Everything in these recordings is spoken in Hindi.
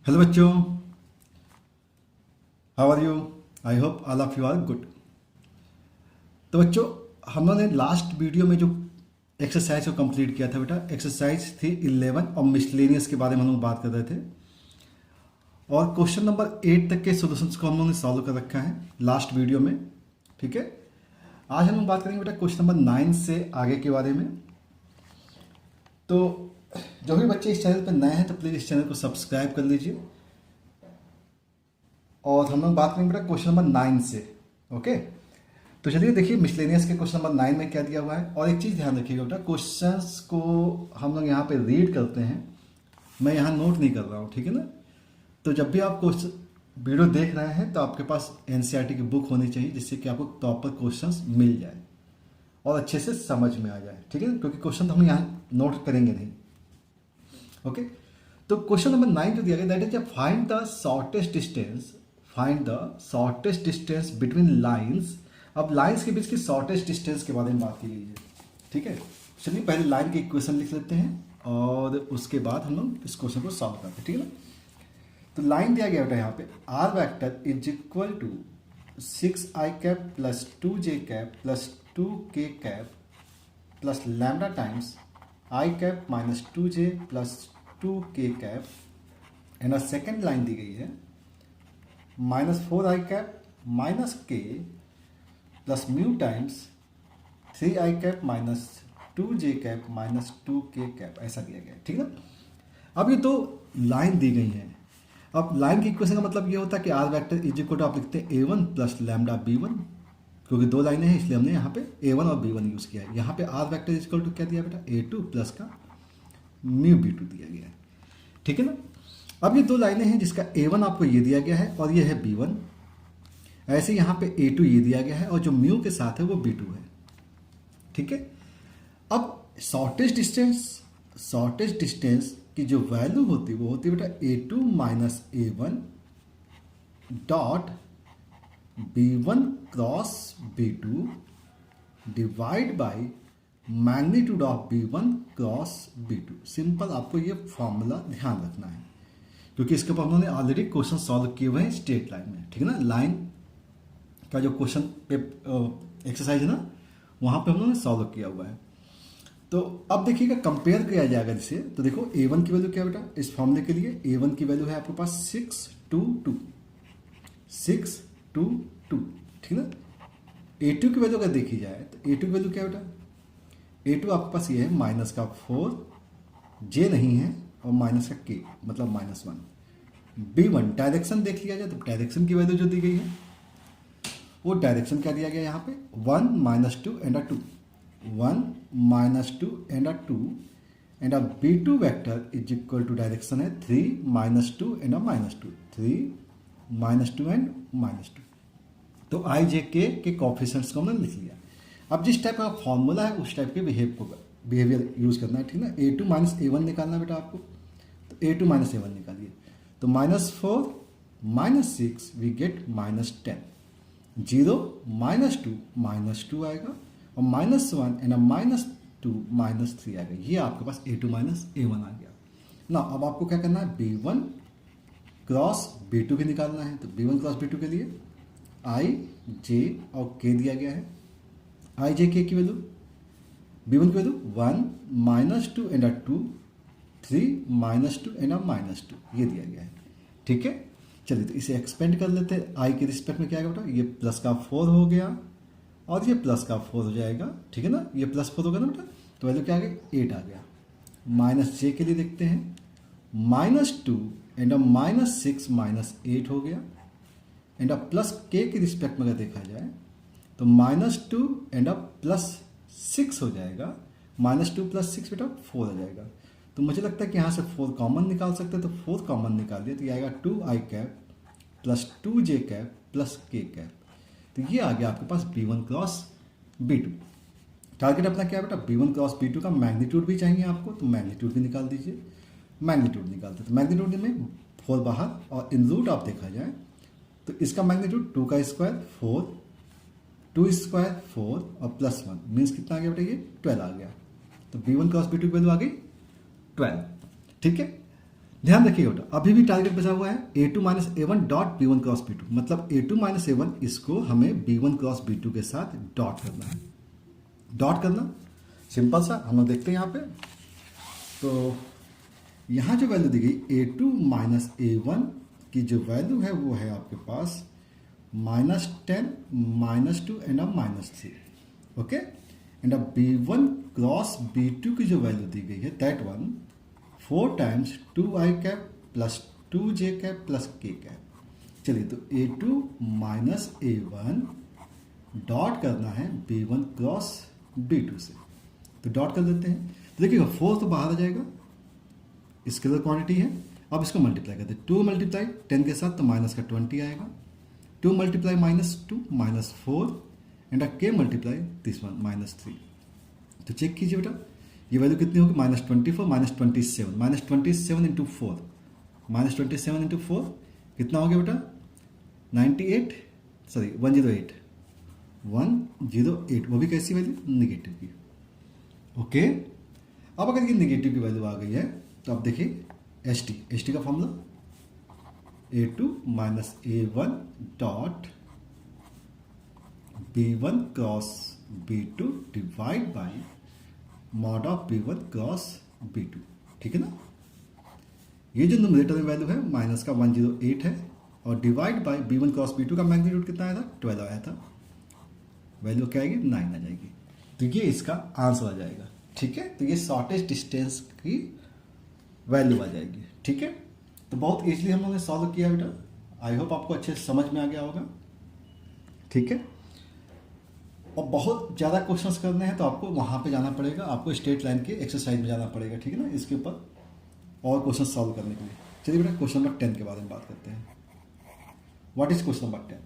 हेलो बच्चों, how are you? I hope all of you are good. तो बच्चों, हम लोगों ने लास्ट वीडियो में जो एक्सरसाइज को कंप्लीट किया था बेटा, एक्सरसाइज थी 11 और मिसलेनियस के बारे में हम लोग बात कर रहे थे। और क्वेश्चन नंबर 8 तक के सॉल्यूशंस को हम लोगों ने सॉल्व कर रखा है लास्ट वीडियो में। ठीक है, आज हम लोग बात करेंगे बेटा क्वेश्चन नंबर 9 से आगे के बारे में। तो जो भी बच्चे इस चैनल पर नए हैं तो प्लीज़ इस चैनल को सब्सक्राइब कर लीजिए। और हम लोग बात करेंगे बेटा क्वेश्चन नंबर 9 से। ओके, तो चलिए देखिए मिसलेनियस के क्वेश्चन नंबर 9 में क्या दिया हुआ है। और एक चीज़ ध्यान रखिएगा बेटा, क्वेश्चंस को हम लोग यहाँ पे रीड करते हैं, मैं यहाँ नोट नहीं कर रहा हूँ, ठीक है ना। तो जब भी आप क्वेश्चन वीडियो देख रहे हैं तो आपके पास एनसीईआरटी की बुक होनी चाहिए, जिससे कि आपको प्रॉपर क्वेश्चंस मिल जाए और अच्छे से समझ में आ जाए, ठीक है ना, क्योंकि क्वेश्चन तो हम यहाँ नोट करेंगे नहीं। ओके, तो क्वेश्चन नंबर 9 जो दिया गया, that is find the shortest distance, find the shortest distance between lines. अब लाइंस के बीच की शॉर्टेस्ट डिस्टेंस के बारे में बात की गई है। ठीक है, चलिए पहले लाइन की इक्वेशन लिख लेते हैं और उसके बाद हम लोग इस क्वेश्चन को सॉल्व करते हैं, ठीक है ना। तो लाइन दिया गया बेटा यहाँ पे, R vector is equal to 6i cap plus 2j cap plus 2k cap plus lambda times i cap minus 2j plus 2k cap. And a second line दी गई है minus 4i cap minus k plus mu times 3i cap minus 2j cap minus 2k cap, ऐसा दिया गया है, ठीक है ना। अब ये दो लाइन दी गई हैं। अब लाइन की इक्वेशन का मतलब ये होता है कि R vector is equal to आप लिखते हैं a1 प्लस लैम्डा b1, क्योंकि दो लाइनें हैं इसलिए हमने यहाँ पे a1 और b1 यूज़ किया है। यहाँ पे R vector is equal to क्या दिया बेटा, a2 प्लस का म्यू b2 दिया गया है, ठीक है ना। अब ये दो लाइनें हैं जिसका a1 आपको ये दिया गया है और ये है b1। ऐसे यहाँ पे a2 ये दिया गया है और जो म्यू के साथ है वो b2 है, ठीक है। अब शॉर्टेस्ट डिस्टेंस की जो वैल्यू होती है वो होती है बेटा a2 minus a1 dot b1 cross b2 divide by magnitude of b1 cross b2। Simple, आपको ये फॉर्मूला ध्यान रखना है क्योंकि इसके ऊपर हम लोगों ने ऑलरेडी क्वेश्चन सॉल्व किए हुए हैं स्ट्रेट लाइन में, ठीक है ना। लाइन का जो क्वेश्चन पे एक्सरसाइज है ना, वहाँ पे हम लोगों ने सॉल्व किया हुआ है। तो अब देखिएगा कंपेयर किया जाएगा जिसे, तो देखो a1 की वैल्यू क्या बेटा, इस फॉर्मूले के लिए a1 की वैल्यू है आपके पास 622, 622, ठीक है ना। a2 की वैल्यू अगर देखी जाए तो a2 की वैल्यू क्या बेटा, a2 आपके पास ये है माइनस का 4, j नहीं है और माइनस का k मतलब -1। b1 डायरेक्शन देख लिया जाए तो डायरेक्शन की वैल्यू जो दी गई है वो डायरेक्शन क्या दिया गया यहाँ पे 1 minus 2 and 2, 1 minus 2 and 2 and b2 vector is equal to direction है 3 माइनस 2 एंड -2, 3 माइनस 2 एंड -2। तो i j k के कोफिशिएंट्स को हमने लिख लिया। अब जिस टाइप का फॉर्मूला है उस टाइप के बिहेवियर यूज करना है, ठीक है ना। a2 माइनस a1 निकालना बेटा आपको, तो a2 माइनस a1 निकालिए, तो -4 -6 वी गेट -10, 0 -2 आएगा और -1 एंड -2 -3 आएगा। ये आपके पास a2 माइनस a1 आ गया ना। अब आपको क्या करना है, b1 क्रॉस b2 भी निकालना है। तो b1 क्रॉस b2 के लिए i j और k दिया गया है। i j k की वैल्यू, b1 की वैल्यू 1 -2 एंड 2, 3 -2 एंड -2 ये दिया गया है, ठीक है। चलिए तो इसे एक्सपेंड कर लेते हैं। i के रिस्पेक्ट में क्या आएगा बेटा, ये प्लस का 4 हो गया और ये प्लस का 4 हो जाएगा, ठीक है ना। ये +4 होगा ना बेटा, तो वैल्यू क्या आ गई, 8 आ गया। माइनस j के लिए देखते हैं, -2 एंड -6 -8 हो गया। एंड प्लस k के रिस्पेक्ट में अगर देखा जाए तो -2 एंड +6 हो जाएगा। -2 + 6 बेटा 4 हो जाएगा। तो मुझे लगता है कि यहाँ से 4 कॉमन निकाल सकते हैं, तो 4 कॉमन निकाल दिया तो ये आएगा 2i cap plus 2j cap plus k cap. तो ये आ गया आपके पास b1 क्रॉस b2। टारगेट अपना क्या है बेटा, b1 क्रॉस b2 का मैग्नीट्यूड भी चाहिए आपको, तो मैग्नीट्यूड भी निकाल दीजिए। मैग्नीट्यूड निकालते तो मैग्नीट्यूड में 4 बाहर और इन रूट आप देखा जाए तो इसका मैग्नीट्यूड 2 का स्क्वायर 4, 2 स्क्वायर 4 और +1 मीन्स कितना आ गया बेटा, ये 12 आ गया। तो b1 क्रॉस b2 की वैल्यू आ गई 12, ठीक है। ध्यान रखिएगा बेटा, अभी भी टारगेट बचा हुआ है a2 minus a1 dot b1 cross b2, मतलब a2 माइनस a1 इसको हमें b1 क्रॉस b2 के साथ डॉट करना है। डॉट करना सिंपल सा हम लोग देखते हैं यहाँ पे। तो यहाँ जो वैल्यू दी गई a2 माइनस a1 की जो वैल्यू है वो है आपके पास -10 -2 एंड अब -3। ओके, एंड अब b1 क्रॉस b2 की जो वैल्यू दी गई है that one 4 times 2i cap plus 2j cap plus k cap. चलिए, तो a2 माइनस a1 डॉट करना है b1 क्रॉस b2 से, तो डॉट कर देते हैं। तो देखिएगा 4 तो बाहर आ जाएगा, स्केलर क्वांटिटी है। अब इसको मल्टीप्लाई करते हैं, 2 मल्टीप्लाई 10 के साथ तो माइनस का 20 आएगा, 2 multiply -2 -4 and k multiply this one -3। तो चेक कीजिए बेटा, ये वैल्यू कितनी होगी -24 -27 इंटू 4 -27 इंटू 4 कितना हो गया बेटा 98 सॉरी 108 वो भी कैसी वैल्यू निगेटिव की। ओके, अब अगर ये निगेटिव की वैल्यू आ गई है तो अब देखिए एस टी का formula a2 minus a1 dot b1 cross b2 divide by mod of b1 cross b2। ठीक है ना, ये जो न्यूमरेटर में वैल्यू है माइनस का 108 है और divide by b1 cross b2 का मैग्नीट्यूड कितना आया था 12 आया था, वैल्यू क्या आएगी 9 आ जाएगी। तो ये इसका आंसर आ जाएगा। ठीक है, तो ये शॉर्टेस्ट डिस्टेंस की वैल्यू आ जाएगी। ठीक है, तो बहुत इजीली हम लोगों ने सॉल्व किया बेटा, आई होप आपको अच्छे से समझ में आ गया होगा। ठीक है, और बहुत ज़्यादा क्वेश्चंस करने हैं तो आपको वहाँ पे जाना पड़ेगा, आपको स्ट्रेट लाइन के एक्सरसाइज में जाना पड़ेगा। ठीक है ना, इसके ऊपर और क्वेश्चन सॉल्व करने के लिए। चलिए बेटा क्वेश्चन नंबर 10 के बारे में बात करते हैं। What is question number 10?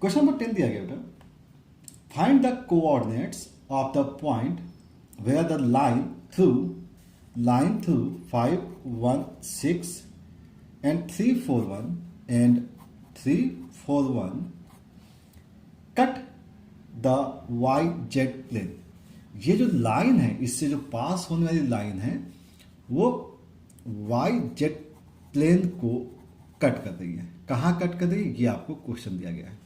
Question number 10 दिया गया बेटा, find the coordinates of the point where the line through 5 1 6 and 3 4 1 and 3 4 1 cut the Y Z plane. ये जो लाइन है, इससे जो पास होने वाली लाइन है वो वाई जेड प्लेन को कट कर रही है। कहाँ कट कर रही है, ये आपको क्वेश्चन दिया गया है।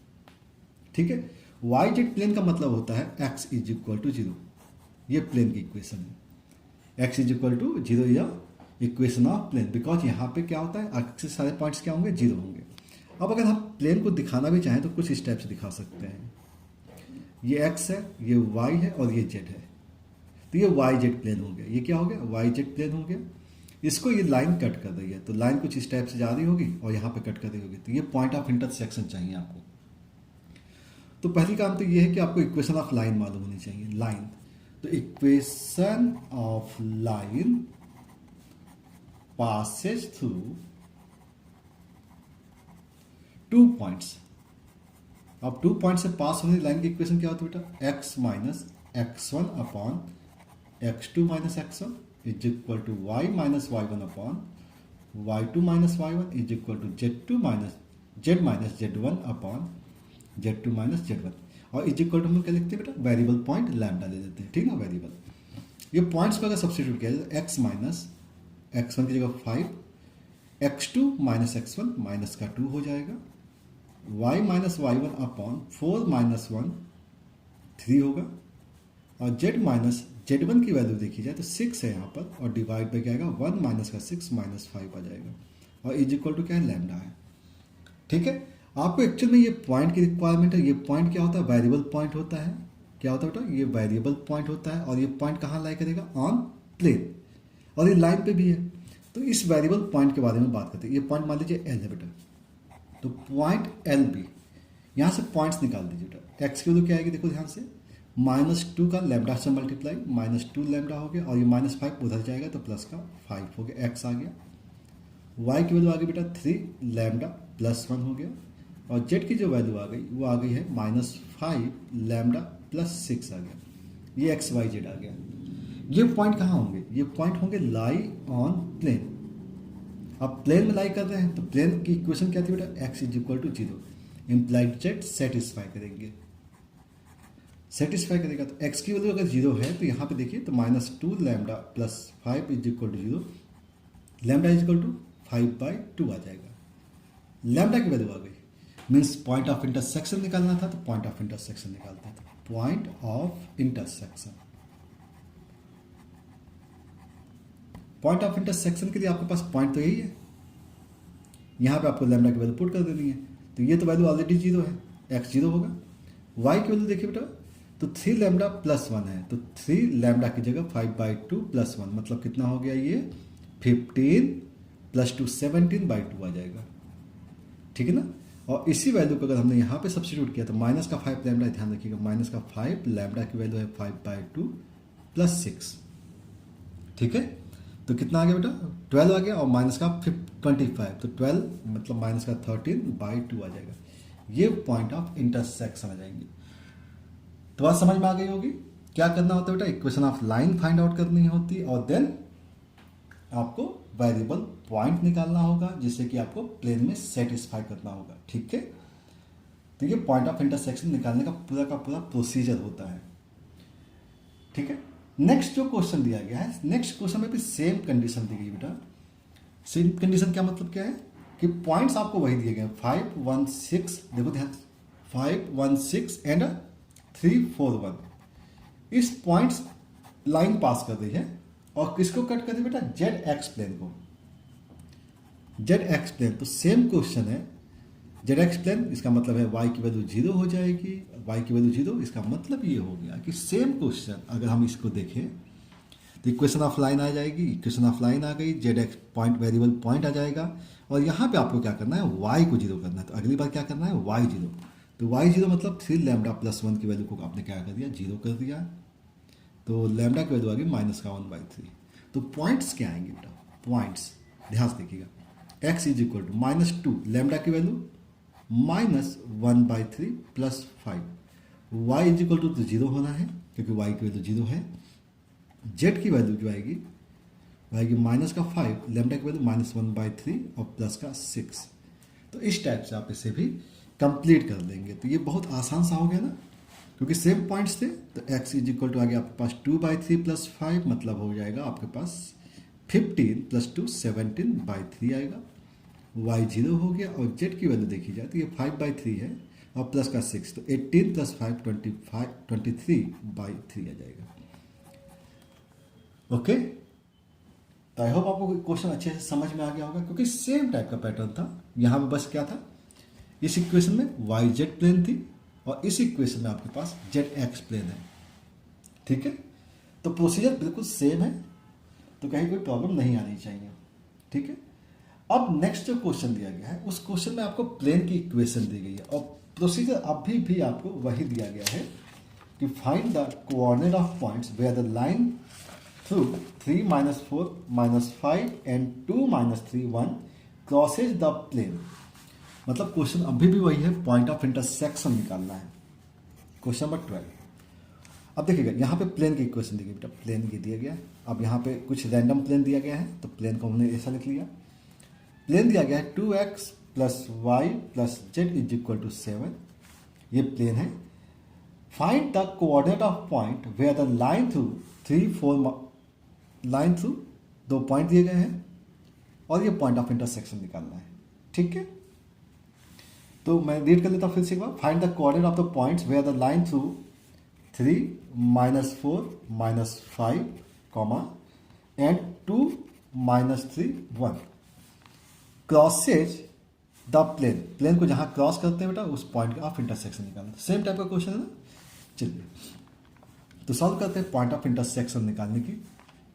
ठीक है, वाई जेड प्लेन का मतलब होता है x इज इक्वल टू 0, ये प्लेन की इक्वेशन है। x इज इक्वल टू 0 या इक्वेशन ऑफ प्लेन, बिकॉज यहाँ पे क्या होता है एक्स से सारे पॉइंट्स क्या होंगे 0 होंगे। अब अगर हम प्लेन को दिखाना भी चाहें तो कुछ इस टाइप से दिखा सकते हैं, ये x है, ये y है और ये z है, तो ये वाई जेड प्लेन हो गया। ये क्या हो गया वाई जेड प्लेन हो गया। इसको ये लाइन कट कर रही है, तो लाइन कुछ इस टाइप से जा रही होगी और यहाँ पे कट कर रही होगी, तो ये पॉइंट ऑफ इंटरसेक्शन चाहिए आपको। तो पहली काम तो ये है कि आपको इक्वेशन ऑफ लाइन मालूम होनी चाहिए। लाइन, तो equation of line passes through 2 points। अब 2 पॉइंट से पास होने लाइन की इक्वेशन क्या होती है बेटा, x minus x1 upon x2 minus x1 is equal to y minus y1 upon y2 minus y1 is equal to z2 minus z1 upon z2 minus z1, और इज इक्वल टू हम लोग क्या लिखते हैं बेटा, वेरिएबल पॉइंट लैम्डा ले लेते हैं। ठीक है ना, वेरिएबल ये पॉइंट्स पर अगर सब्स्टिट्यूट किया जाए x माइनस x1 की जगह 5, x2 माइनस x1 माइनस का 2 हो जाएगा, y minus y1 upon 4 minus 1 3 होगा, और z माइनस z1 की वैल्यू देखी जाए तो 6 है यहाँ पर, और डिवाइड पे क्या आएगा 1 माइनस का 6 माइनस 5 आ जाएगा, और इज इक्वल टू क्या है लैम्डा है। ठीक है, आपको एक्चुअल में ये पॉइंट की रिक्वायरमेंट है। ये पॉइंट क्या होता है, वेरिएबल पॉइंट होता है। क्या होता है बेटा, ये वेरिएबल पॉइंट होता है, और ये पॉइंट कहाँ लाई करेगा, ऑन प्लेन, और ये लाइन पे भी है। तो इस वेरिएबल पॉइंट के बारे में बात करते हैं। ये पॉइंट मान लीजिए एल है बेटा, तो पॉइंट एल बी, यहाँ से पॉइंट्स निकाल दीजिए बेटा। एक्स की वैल्यू क्या आएगी देखो ध्यान से, -2 का लैम्डा से मल्टीप्लाई -2 लैम्डा हो गया, और ये -5 उधर जाएगा तो प्लस का 5 हो गया, एक्स आ गया। वाई की वैल्यू आ गई बेटा 3 लैम्डा +1 हो गया, और जेड की जो वैल्यू आ गई वो आ गई है -5 लैम्डा +6 आ गया, ये एक्स वाई जेड आ गया। ये पॉइंट कहाँ होंगे, ये पॉइंट होंगे लाई ऑन प्लेन। अब प्लेन में लाई कर रहे हैं तो प्लेन की इक्वेशन क्या थी बेटा, x is equal to 0, implied Z satisfy करेंगे, सेटिस्फाई करेगा। तो x की वैल्यू अगर 0 है तो यहाँ पे देखिए तो -2 lambda +5 is equal to 0, lambda is equal to 5/2 आ जाएगा। लैम्डा की वैल्यू आ गई, मीन्स पॉइंट ऑफ इंटरसेक्शन निकालना था, तो पॉइंट ऑफ इंटरसेक्शन निकालते थे। Point of intersection, point of intersection के लिए आपके पास पॉइंट तो यही है, यहाँ पे आपको लैम्डा की वैल्यू पुट कर देनी है। तो ये तो वैल्यू ऑलरेडी 0 है, x 0 होगा। y की वैल्यू देखिए बेटा, तो 3 लैम्डा प्लस 1 है, तो 3 लैम्डा की जगह 5/2 प्लस 1 मतलब कितना हो गया, ये 15 प्लस 2 17/2 आ जाएगा, ठीक है ना। और इसी वैल्यू को अगर हमने यहाँ पे सब्स्टिट्यूट किया तो माइनस का 5 लैम्डा, ध्यान रखिएगा माइनस का 5 लैम्डा की वैल्यू है 5/2 प्लस 6, ठीक है। तो कितना आ गया बेटा, 12 आ गया, और माइनस का 25, तो 12 मतलब माइनस का 13/2 आ जाएगा। ये पॉइंट ऑफ इंटरसेक्शन आ जाएंगे। तो बात समझ में आ गई होगी। क्या करना होता है बेटा, equation of line find out करनी होती है, और देन आपको वेरिएबल पॉइंट निकालना होगा जिससे कि आपको प्लेन में सेटिस्फाई करना होगा, ठीक है। तो ये पॉइंट ऑफ इंटरसेक्शन निकालने का पूरा प्रोसीजर होता है, ठीक है। नेक्स्ट जो क्वेश्चन दिया गया है, नेक्स्ट क्वेश्चन में भी सेम कंडीशन दी गई बेटा। सेम कंडीशन क्या मतलब क्या है कि पॉइंट्स आपको वही दिए गए 5 1 6, देखो ध्यान, 5 1 6 एंड 3 4 1। इस पॉइंट्स लाइन पास कर रही है और किसको कट कर रही है बेटा, जेड एक्स प्लेन को, जेड एक्स प्लेन। तो सेम क्वेश्चन है, जेड एक्स प्लेन, इसका मतलब है y की वैल्यू 0 हो जाएगी, y की वैल्यू 0, इसका मतलब ये हो गया कि सेम क्वेश्चन अगर हम इसको देखें तो इक्वेशन ऑफ लाइन आ जाएगी, इक्वेशन ऑफ लाइन आ गई, Z X point variable point आ जाएगा, और यहाँ पे आपको क्या करना है, y को 0 करना है। तो अगली बार क्या करना है, y 0, तो y 0 मतलब 3 लैम्डा प्लस 1 की वैल्यू को आपने क्या कर दिया, 0 कर दिया, तो लैम्डा की वैल्यू आ गई माइनस का 1/3। तो पॉइंट्स क्या आएंगे बेटा, पॉइंट्स ध्यान से देखिएगा, x is equal to -2 lambda की value -1/3 plus 5, y is equal to 0 होना है क्योंकि y की वैल्यू 0 है। z की वैल्यू जो आएगी माइनस का 5, लैम्डा की वैल्यू -1/3 और प्लस का 6। तो इस टाइप से आप इसे भी कंप्लीट कर देंगे। तो ये बहुत आसान सा हो गया ना, क्योंकि सेम पॉइंट्स थे। तो x इज इक्वल टू आ गया आपके पास 2/3 प्लस 5, मतलब हो जाएगा आपके पास 15 प्लस 2 17/3 आएगा। y 0 हो गया, और z की वैल्यू देखी जाए तो ये 5/3 है और प्लस का 6, तो 18 प्लस 5 23/3 आ जाएगा। ओके, तो आई होप आपको क्वेश्चन अच्छे से समझ में आ गया होगा, क्योंकि सेम टाइप का पैटर्न था। यहाँ पे बस क्या था, इस इक्वेशन में वाई जेड प्लेन थी और इस इक्वेशन में आपके पास जेड एक्स प्लेन है, ठीक है। तो प्रोसीजर बिल्कुल सेम है, तो कहीं कोई प्रॉब्लम नहीं आनी चाहिए, ठीक है। अब नेक्स्ट जो क्वेश्चन दिया गया है, उस क्वेश्चन में आपको प्लेन की इक्वेशन दी गई है, और प्रोसीजर अभी भी आपको वही दिया गया है कि find the coordinate of points where the line through 3 -4 -5 and 2 -3 1 crosses the plane. मतलब क्वेश्चन अभी भी वही है, पॉइंट ऑफ इंटरसेक्शन निकालना है। Question number 12। अब देखिएगा यहाँ पे प्लेन की इक्वेशन दी गई बेटा, प्लेन ये दिया गया है। अब यहाँ पे कुछ रैंडम प्लेन दिया गया है, तो प्लेन को हमने ऐसा लिख लिया। प्लेन दिया गया है 2x plus Y plus Z is equal to 7, ये प्लेन है। Find the coordinate of point where the line through 3 4 line through 2 point दिए गए हैं और ये पॉइंट ऑफ इंटरसेक्शन निकालना है, ठीक है। तो मैं रीड कर लेता हूँ फिर से एक बार। Find the coordinate of the points where the line through 3 -4 -5 and 2 -3 1 crosses the plane. Plane को जहां क्रॉस करते हैं बेटा, उस पॉइंट ऑफ इंटरसेक्शन निकालना। सेम टाइप का क्वेश्चन है ना। चलिए तो सॉल्व करते हैं, पॉइंट ऑफ इंटरसेक्शन निकालने की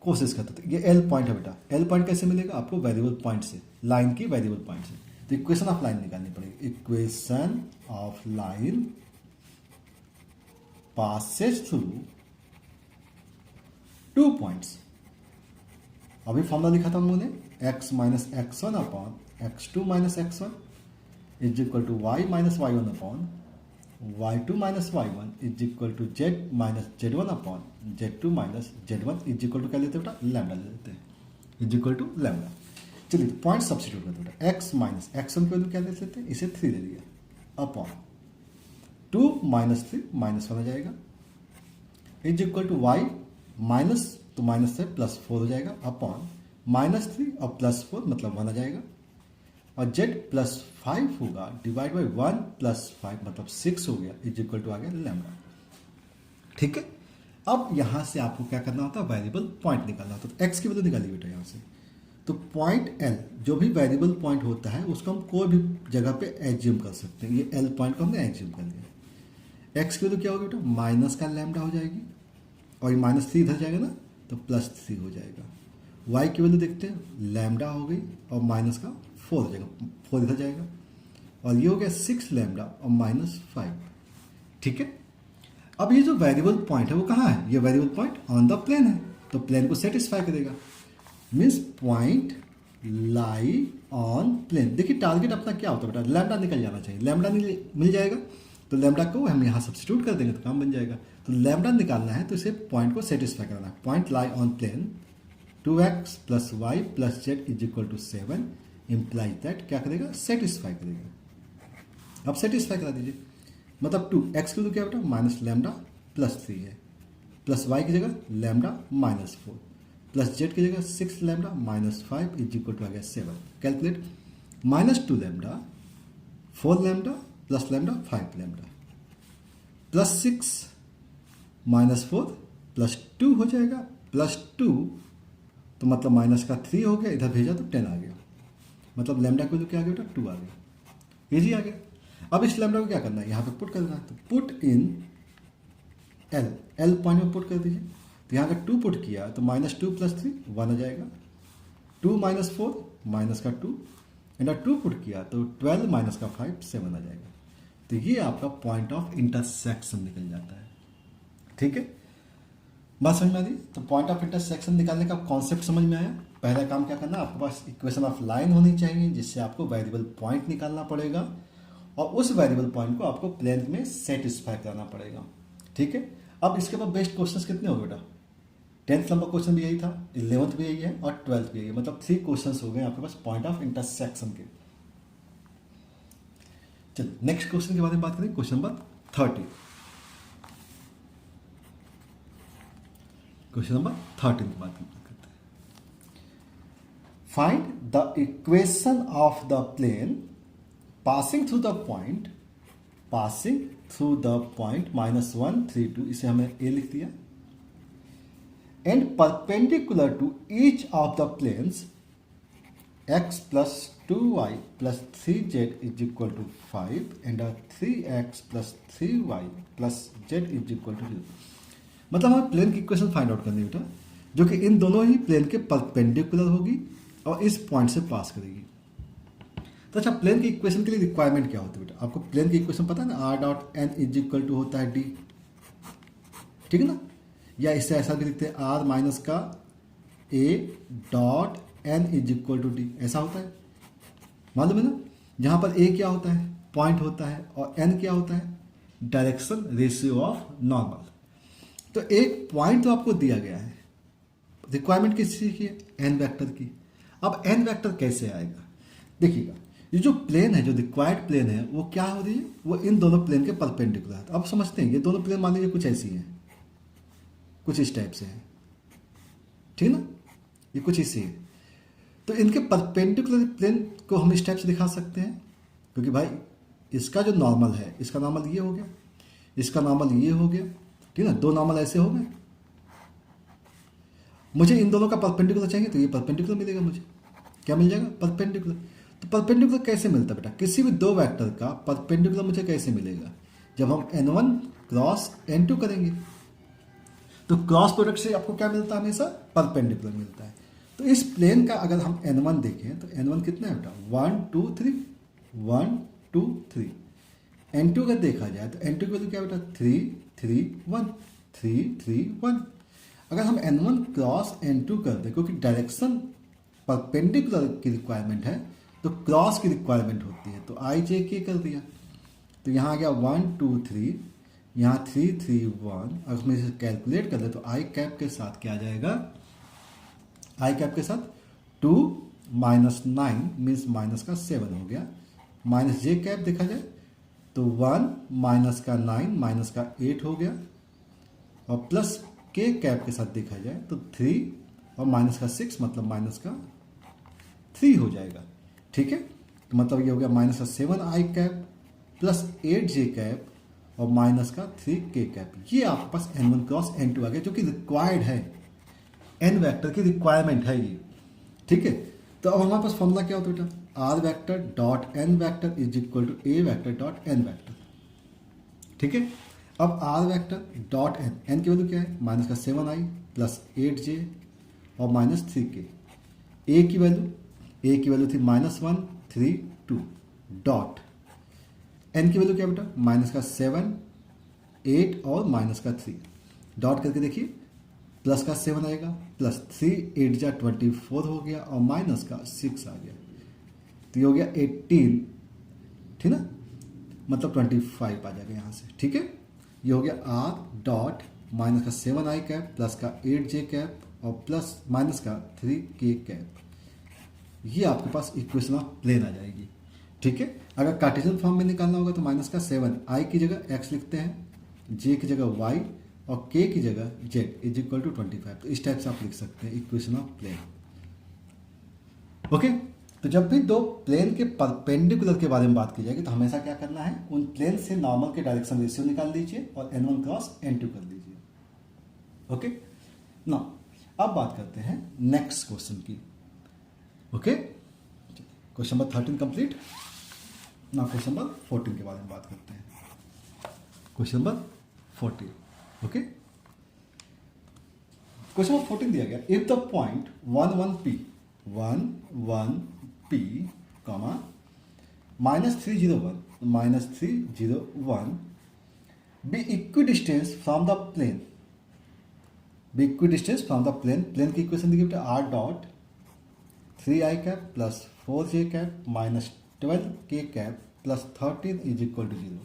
कोशिश करते हैं। ये एल पॉइंट है बेटा, एल पॉइंट कैसे मिलेगा आपको, वेरिएबल पॉइंट से, लाइन की वेरिएबल पॉइंट से। तो इक्वेशन ऑफ लाइन निकालनी पड़ेगी। Equation of line passes through 2 points. अभी फॉर्मूला लिखा था हम लोगों ने, x minus x1 upon x2 minus x1 is equal to y minus y1 upon y2 minus y1 is equal to z minus z1 upon z2 minus z1 is equal to क्या लेते हैं बेटा, लैम्डा ले लेते हैं, इज इक्वल टू लैम्डा। चलिए तो पॉइंट सब्स्टिट्यूट करते हैं बेटा, x माइनस x1 की वैल्यू क्या ले लेते हैं, इसे 3 ले लिया, अपॉन 2 माइनस 3 माइनस 1 आ जाएगा, is equal to y minus, तो माइनस से प्लस 4 हो जाएगा, अपॉन -3 और +4 मतलब 1 आ जाएगा, और z +5 होगा डिवाइड बाई 1 + 5 मतलब 6 हो गया, इज इक्वल टू आ गया लैम्डा। ठीक है, अब यहां से आपको क्या करना होता है, वेरिएबल पॉइंट निकालना होता है। तो x की वैल्यू निकालिए बेटा यहां से। तो पॉइंट L जो भी वेरिएबल पॉइंट होता है उसको हम कोई भी जगह पे एज्यूम कर सकते हैं। ये L पॉइंट को हमने एज्यूम कर लिया। x की वैल्यू क्या होगी बेटा, माइनस का लैम्डा हो जाएगी, और ये -3 इधर जाएगा ना तो +3 हो जाएगा। y की वैल्यू देखते हैं, लैम्डा हो गई और माइनस का 4 हो जाएगा, 4 इधर जाएगा, और ये हो गया 6 लैम्डा और -5। ठीक है, अब ये जो वेरिएबल पॉइंट है वो कहाँ है, ये variable point on the plane है, तो प्लेन को सेटिस्फाई करेगा, means point lie on plane. देखिए टारगेट अपना क्या होता है बेटा, लैम्डा निकल जाना चाहिए, लैम्डा मिल जाएगा तो लैम्डा को हम यहाँ सब्स्टिट्यूट कर देंगे तो काम बन जाएगा। तो लैम्डा निकालना है तो इसे पॉइंट को सेटिस्फाई करना है। Point lie on plane 2x + y + z is equal to 7 implies that क्या करेगा, सेटिस्फाई करेगा। अब सेटिस्फाई करा दीजिए, मतलब 2x की वैल्यू क्या बेटा, माइनस लैम्डा +3 है, प्लस y की जगह लैम्डा -4 प्लस z की जगह 6 लैम्डा -5 इज इक्वल टू आ गया 7। Calculate, -2 lambda 4 lambda plus lambda 5 lambda +6 -4 +2 हो जाएगा, +2 तो मतलब माइनस का 3 हो गया, इधर भेजा तो 10 आ गया, मतलब लैम्डा की वैल्यू क्या आ गया बेटा, 2 आ गया, इजी आ गया। अब इस लैम्डा को क्या करना है, यहाँ पे पुट करना है, तो पुट इन L पॉइंट में पुट कर दीजिए। तो यहाँ का 2 पुट किया तो -2 + 3 1 आ जाएगा, 2 - 4 माइनस का 2 एंड 2 पुट किया तो 12 - का 5 7 आ जाएगा। तो ये आपका पॉइंट ऑफ इंटरसेक्शन निकल जाता है। ठीक है, बात समझ में आ रही? तो पॉइंट ऑफ इंटरसेक्शन निकालने का कॉन्सेप्ट समझ में आया। पहला काम क्या करना, आपके पास इक्वेशन ऑफ लाइन होनी चाहिए जिससे आपको वेरिएबल पॉइंट निकालना पड़ेगा, और उस वेरिएबल पॉइंट को आपको प्लेन में सेटिस्फाई करना पड़ेगा। ठीक है, अब इसके बाद बेस्ट क्वेश्चंस कितने हो बेटा, 10th नंबर क्वेश्चन भी यही था, 11th भी यही है और 12th भी यही है, मतलब 3 क्वेश्चंस हो गए आपके पास पॉइंट ऑफ इंटरसेक्शन के। चलिए नेक्स्ट क्वेश्चन के बारे में बात करें, क्वेश्चन नंबर 30। क्वेश्चन नंबर 13 की बात करते हैं। Find the equation of the plane passing through the point -1 3 2, इसे हमें ए लिख दिया, and perpendicular to each of the planes x + 2y + 3z is equal to 5 and 3x + 3y + z is equal to 0। मतलब हमें प्लेन की इक्वेशन फाइंड आउट करनी है बेटा, जो कि इन दोनों ही प्लेन के परपेंडिकुलर होगी और इस पॉइंट से पास करेगी। तो अच्छा, प्लेन की इक्वेशन के लिए रिक्वायरमेंट क्या होती है बेटा, आपको प्लेन की इक्वेशन पता है ना, r.n इज इक्वल टू होता है d, ठीक है ना, या इससे ऐसा भी लिखते हैं r - का a.n is equal to d, ऐसा होता है, मालूम है ना। जहां पर a क्या होता है, पॉइंट होता है, और n क्या होता है, डायरेक्शन रेशियो ऑफ नॉर्मल। तो एक पॉइंट तो आपको दिया गया है, रिक्वायरमेंट किस चीज की है, n वेक्टर की। अब n वेक्टर कैसे आएगा, देखिएगा, ये जो प्लेन है, जो रिक्वायर्ड प्लेन है, वो क्या हो रही है, वो इन दोनों प्लेन के परपेंडिकुलर है। अब समझते हैं, ये दोनों प्लेन मान लीजिए कुछ ऐसी हैं, कुछ इस टाइप से है, ठीक ना, ये कुछ इसी है। तो इनके परपेंडिकुलर प्लेन को हम इस टाइप से दिखा सकते हैं, क्योंकि भाई इसका जो नॉर्मल है, इसका नॉर्मल ये हो गया, इसका नॉर्मल ये हो गया, ठीक है ना, 2 नॉर्मल ऐसे हो गए। मुझे इन दोनों का परपेंडिकुलर चाहिए, तो ये परपेंडिकुलर मिलेगा, मुझे क्या मिल जाएगा, परपेंडिकुलर। तो परपेंडिकुलर कैसे मिलता है बेटा, किसी भी 2 वेक्टर का परपेंडिकुलर मुझे कैसे मिलेगा, जब हम n1 क्रॉस n2 करेंगे, तो क्रॉस प्रोडक्ट से आपको क्या मिलता है, हमेशा परपेंडिकुलर मिलता है। तो इस प्लेन का अगर हम n1 देखें तो n1 कितना है बेटा, 1 2 3 1 2 3। n2 अगर देखा जाए तो n2 की वैल्यू क्या बेटा, 3 3 1 3 3 1। अगर हम n1 क्रॉस n2 कर दें, क्योंकि डायरेक्शन परपेंडिकुलर की रिक्वायरमेंट है, तो क्रॉस की रिक्वायरमेंट होती है, तो i j k कर दिया, तो यहाँ आ गया 1 2 3, यहाँ 3 3 1। अगर हम इसे कैलकुलेट कर ले तो i कैप के साथ क्या आ जाएगा, i कैप के साथ 2 - 9 मीन्स माइनस का 7 हो गया, माइनस j कैप देखा जाए तो 1 - का 9 माइनस का 8 हो गया, और प्लस k कैप के साथ देखा जाए तो 3 और माइनस का 6 मतलब माइनस का 3 हो जाएगा। ठीक है, तो मतलब ये हो गया माइनस का 7i cap plus 8j cap और माइनस का 3k कैप। ये आपके पास n1 क्रॉस n2 आ गया, जो कि रिक्वायर्ड है, n वेक्टर की रिक्वायरमेंट है ये। ठीक है, तो अब हमारे पास फॉर्मूला क्या होता है बेटा, r vector dot N vector is equal to a vector dot N vector. ठीक है, अब r vector dot n, n की वैल्यू क्या है, माइनस का 7i प्लस 8j और माइनस 3k। ए की वैल्यू थी -1 3 2 डॉट एन की वैल्यू क्या बेटा, माइनस का 7 8 और माइनस का 3 डॉट करके देखिए, प्लस का 7 आएगा प्लस 3 8 जा 24 हो गया और माइनस का 6 आ गया, तो ये हो गया 18। ठीक ना, मतलब 25 आ जाएगा यहाँ से। ठीक है, ये हो गया आर डॉट माइनस का 7i कैप प्लस का 8j कैप और प्लस माइनस का 3k कैप। ये आपके पास इक्वेशन ऑफ प्लेन आ जाएगी। ठीक है, अगर कार्टेशियन फॉर्म में निकालना होगा तो माइनस का 7i की जगह x लिखते हैं, j की जगह y और k की जगह z इज इक्वल टू 25। तो इस टाइप से आप लिख सकते हैं इक्वेशन ऑफ प्लेन। ओके, तो जब भी दो प्लेन के परपेंडिकुलर के बारे में बात की जाएगी तो हमेशा क्या करना है, उन प्लेन से नॉर्मल के डायरेक्शन रेशियो निकाल लीजिए और n1 क्रॉस n2 कर लीजिए। ओके, ना अब बात करते हैं नेक्स्ट क्वेश्चन की। Okay, question number 13 complete. ना क्वेश्चन नंबर 14 के बारे में बात करते हैं। Question number 14। Okay, question number 14 दिया गया, if the point 1 1p comma -301 be equidistant from the plane, plane की इक्वेशन देखिए बेटा, r dot 3i cap plus 4j cap minus 12k cap plus 13 is equal to 0।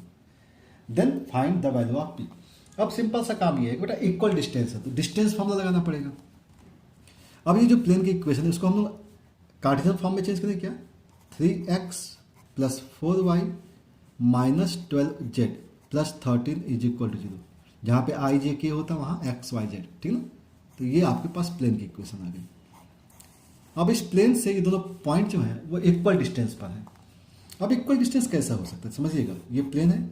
Then find the value of p। अब सिंपल सा काम ये है कि बेटा इक्वल डिस्टेंस है तो डिस्टेंस फॉर्मूला लगाना पड़ेगा। अब ये जो प्लेन की इक्वेशन है उसको हम लोग कार्टेशियन फॉर्म में चेंज करें क्या, 3x plus 4y minus 12z plus 13 is equal to 0। जहाँ पे i j k होता है वहाँ x y z। ठीक ना, तो ये आपके पास प्लेन की इक्वेशन आ गई। अब इस प्लेन से ये दोनों पॉइंट जो है वो इक्वल डिस्टेंस पर है। अब इक्वल डिस्टेंस कैसा हो सकता है, समझिएगा, ये प्लेन है,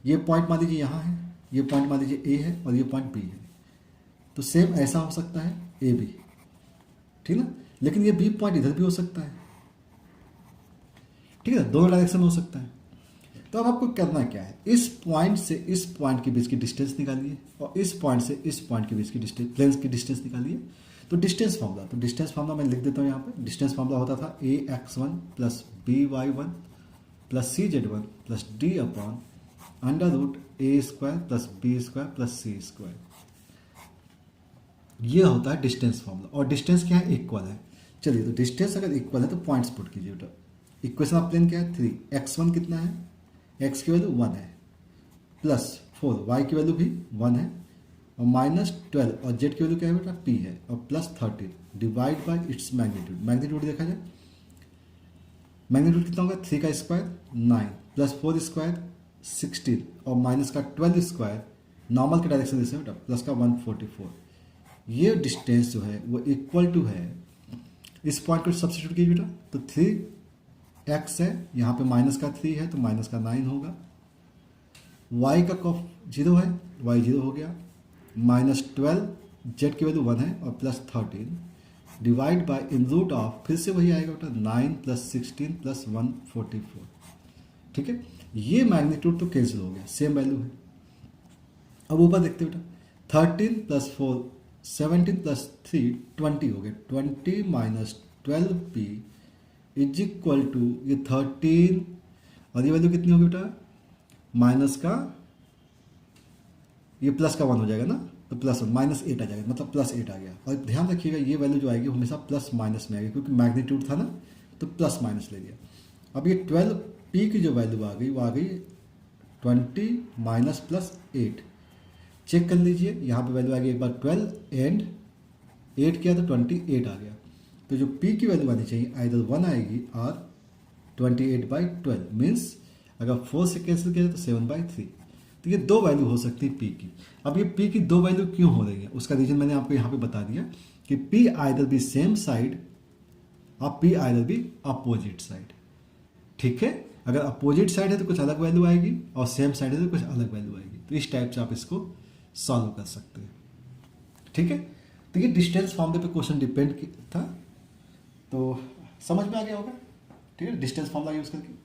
ये पॉइंट मान लीजिए यहाँ है, ये पॉइंट मान लीजिए ए है और ये पॉइंट बी है, तो सेम ऐसा हो सकता है ए बी। ठीक ना, लेकिन ये बी पॉइंट इधर भी हो सकता है। ठीक है, दोनों डायरेक्शन में हो सकता है। तो अब आपको करना क्या है, इस पॉइंट से इस पॉइंट के बीच की डिस्टेंस निकालिए और इस पॉइंट से इस पॉइंट के बीच की डिस्टेंस, प्लेन्स की डिस्टेंस निकालिए। तो डिस्टेंस फार्मूला, मैं लिख देता हूँ यहाँ पे। डिस्टेंस फार्मूला होता था ax1 plus by1 plus cz1 plus d upon under root a square plus b square plus c square. ये होता है डिस्टेंस फार्मूला, और डिस्टेंस क्या है, इक्वल है। चलिए, तो डिस्टेंस अगर इक्वल है तो पॉइंट्स पुट कीजिए बेटा। इक्वेशन ऑफ प्लेन क्या है, 3, x1 कितना है, x की वैल्यू 1 है, प्लस 4 y की वैल्यू भी 1 है और माइनस 12 और z की वैल्यू क्या है बेटा, p है, और plus 13 divide bye its magnitude. Magnitude देखा जाए, मैग्नीट्यूड कितना होगा, 3 का स्क्वायर 9 प्लस 4 स्क्वायर 16 और माइनस का 12 स्क्वायर नॉर्मल के डायरेक्शन जैसे बेटा प्लस का 144। ये डिस्टेंस जो है वो इक्वल टू है, इस पॉइंट को सब्स्टिट्यूट कीजिए बेटा, तो 3x है, यहाँ पे माइनस का 3 है तो माइनस का 9 होगा, y का कॉफ 0 है, y 0 हो गया, माइनस 12 z की वैल्यू 1 है और प्लस 13 डिवाइड बाय इन रूट ऑफ, फिर से वही आएगा बेटा 9 प्लस 16 प्लस 144। ठीक है, ये मैग्नीट्यूड तो कैंसिल हो गया, सेम वैल्यू है। अब ऊपर देखते बेटा, 13 प्लस 4 17 प्लस 3 20 हो गया, 20 minus 12p is equal to ये 13 और ये वैल्यू कितनी होगी बेटा, माइनस का, ये प्लस का 1 हो जाएगा ना, तो प्लस 1 माइनस 8 आ जाएगा, मतलब प्लस 8 आ गया। और ध्यान रखिएगा ये वैल्यू जो आएगी हमेशा प्लस माइनस में आएगी, क्योंकि मैग्नीट्यूड था ना तो प्लस माइनस ले लिया। अब ये 12p की जो वैल्यू आ गई वो आ गई 20 माइनस प्लस 8। चेक कर लीजिए, यहाँ पे वैल्यू आ गई एक बार 12 एंड 8 किया तो 28 आ गया। तो जो p की वैल्यू आनी चाहिए आइदर 1 आएगी और 28/12 मीन्स अगर 4 से कैंसिल किया तो 7/3। तो ये दो वैल्यू हो सकती है p की। अब ये p की दो वैल्यू क्यों हो रही है उसका रीजन मैंने आपको यहाँ पे बता दिया कि P either be same side और P either be opposite side. ठीक है, अगर अपोजिट साइड है तो कुछ अलग वैल्यू आएगी और सेम साइड है तो कुछ अलग वैल्यू आएगी। तो इस टाइप से आप इसको सॉल्व कर सकते हैं। ठीक है, तो ये डिस्टेंस फॉर्मूले पे क्वेश्चन डिपेंड था, तो समझ में आ गया होगा। ठीक है, डिस्टेंस फॉर्मूला यूज करके।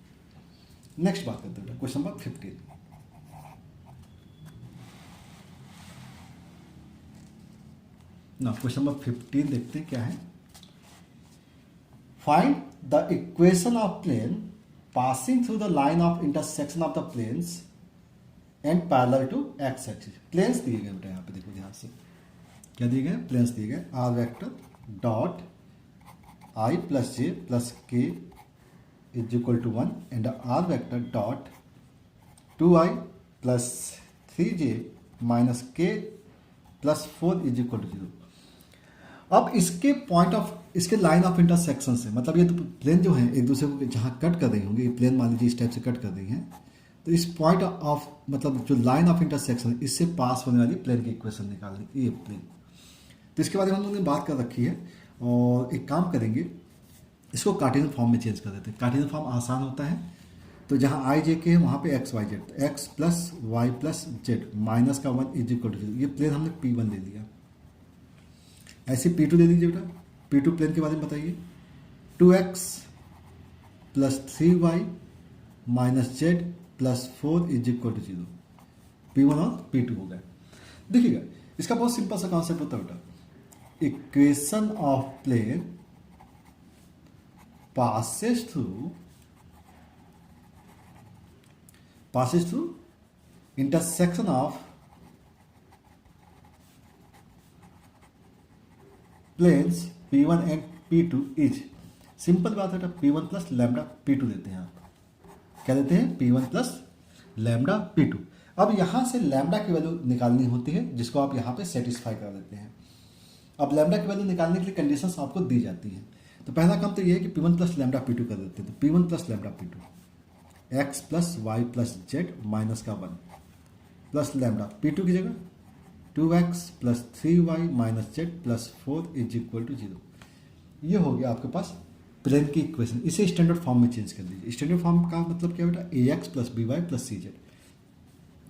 नेक्स्ट बात करते हैं क्वेश्चन नंबर 15। ना क्वेश्चन नंबर 15 देखते हैं क्या है। Find the equation of plane passing through the line of intersection of the planes and parallel to x axis. Planes दिए गए बेटा, यहाँ पे देखो ध्यान से, क्या दिए गए, प्लेन्स दिए गए। R vector dot I plus J plus के is equal to 1 and R vector dot 2i plus 3j minus K plus 4 is equal to 0। अब इसके पॉइंट ऑफ, इसके लाइन ऑफ इंटरसेक्शन से, मतलब ये तो प्लेन जो है एक दूसरे को जहाँ कट कर रही होंगी, ये प्लेन मान लीजिए इस टाइप से कट कर रही हैं, तो इस पॉइंट ऑफ, मतलब जो लाइन ऑफ इंटरसेक्शन इससे पास होने वाली प्लेन की इक्वेशन निकालनी, ये प्लेन। तो इसके बारे में हम लोगों ने बात कर रखी है, और एक काम करेंगे, इसको कार्टेशियन फॉर्म में चेंज कर देते हैं। कार्टेशियन फॉर्म आसान होता है, तो जहाँ आई जे के है वहाँ पे x y z, x plus Y plus z minus का 1 इज इक्वल टू 0। ये प्लेन हमने P1 ले लिया। ऐसे P2 ले लीजिए बेटा। P2 प्लेन के बारे में बताइए। 2x plus 3y minus z plus 4 is equal to 0। P1 और P2 हो गए। देखिएगा, इसका बहुत सिंपल सा कॉन्सेप्ट होता है बेटा, equation of plane passes through intersection of planes P1 and P2 is, simple बात है, P1 प्लस लैम्डा P2 देते हैं आप। क्या देते हैं? P1 plus lambda P2। अब यहां से लैम्डा की वैल्यू निकालनी होती है, जिसको आप यहां पे सेटिस्फाई कर देते हैं। अब लैम्डा की वैल्यू निकालने के लिए कंडीशंस आपको दी जाती हैं। तो पहला काम तो ये है कि P1 प्लस लैम्डा P2 कर देते हैं। तो P1 plus lambda P2, x plus Y plus z minus का 1 प्लस लैम्डा P2 की जगह 2x plus 3y minus z plus 4 is equal to 0। ये हो गया आपके पास प्लेन की इक्वेशन। इसे स्टैंडर्ड फॉर्म में चेंज कर दीजिए। स्टैंडर्ड फॉर्म का मतलब क्या बेटा? ax plus by plus cy।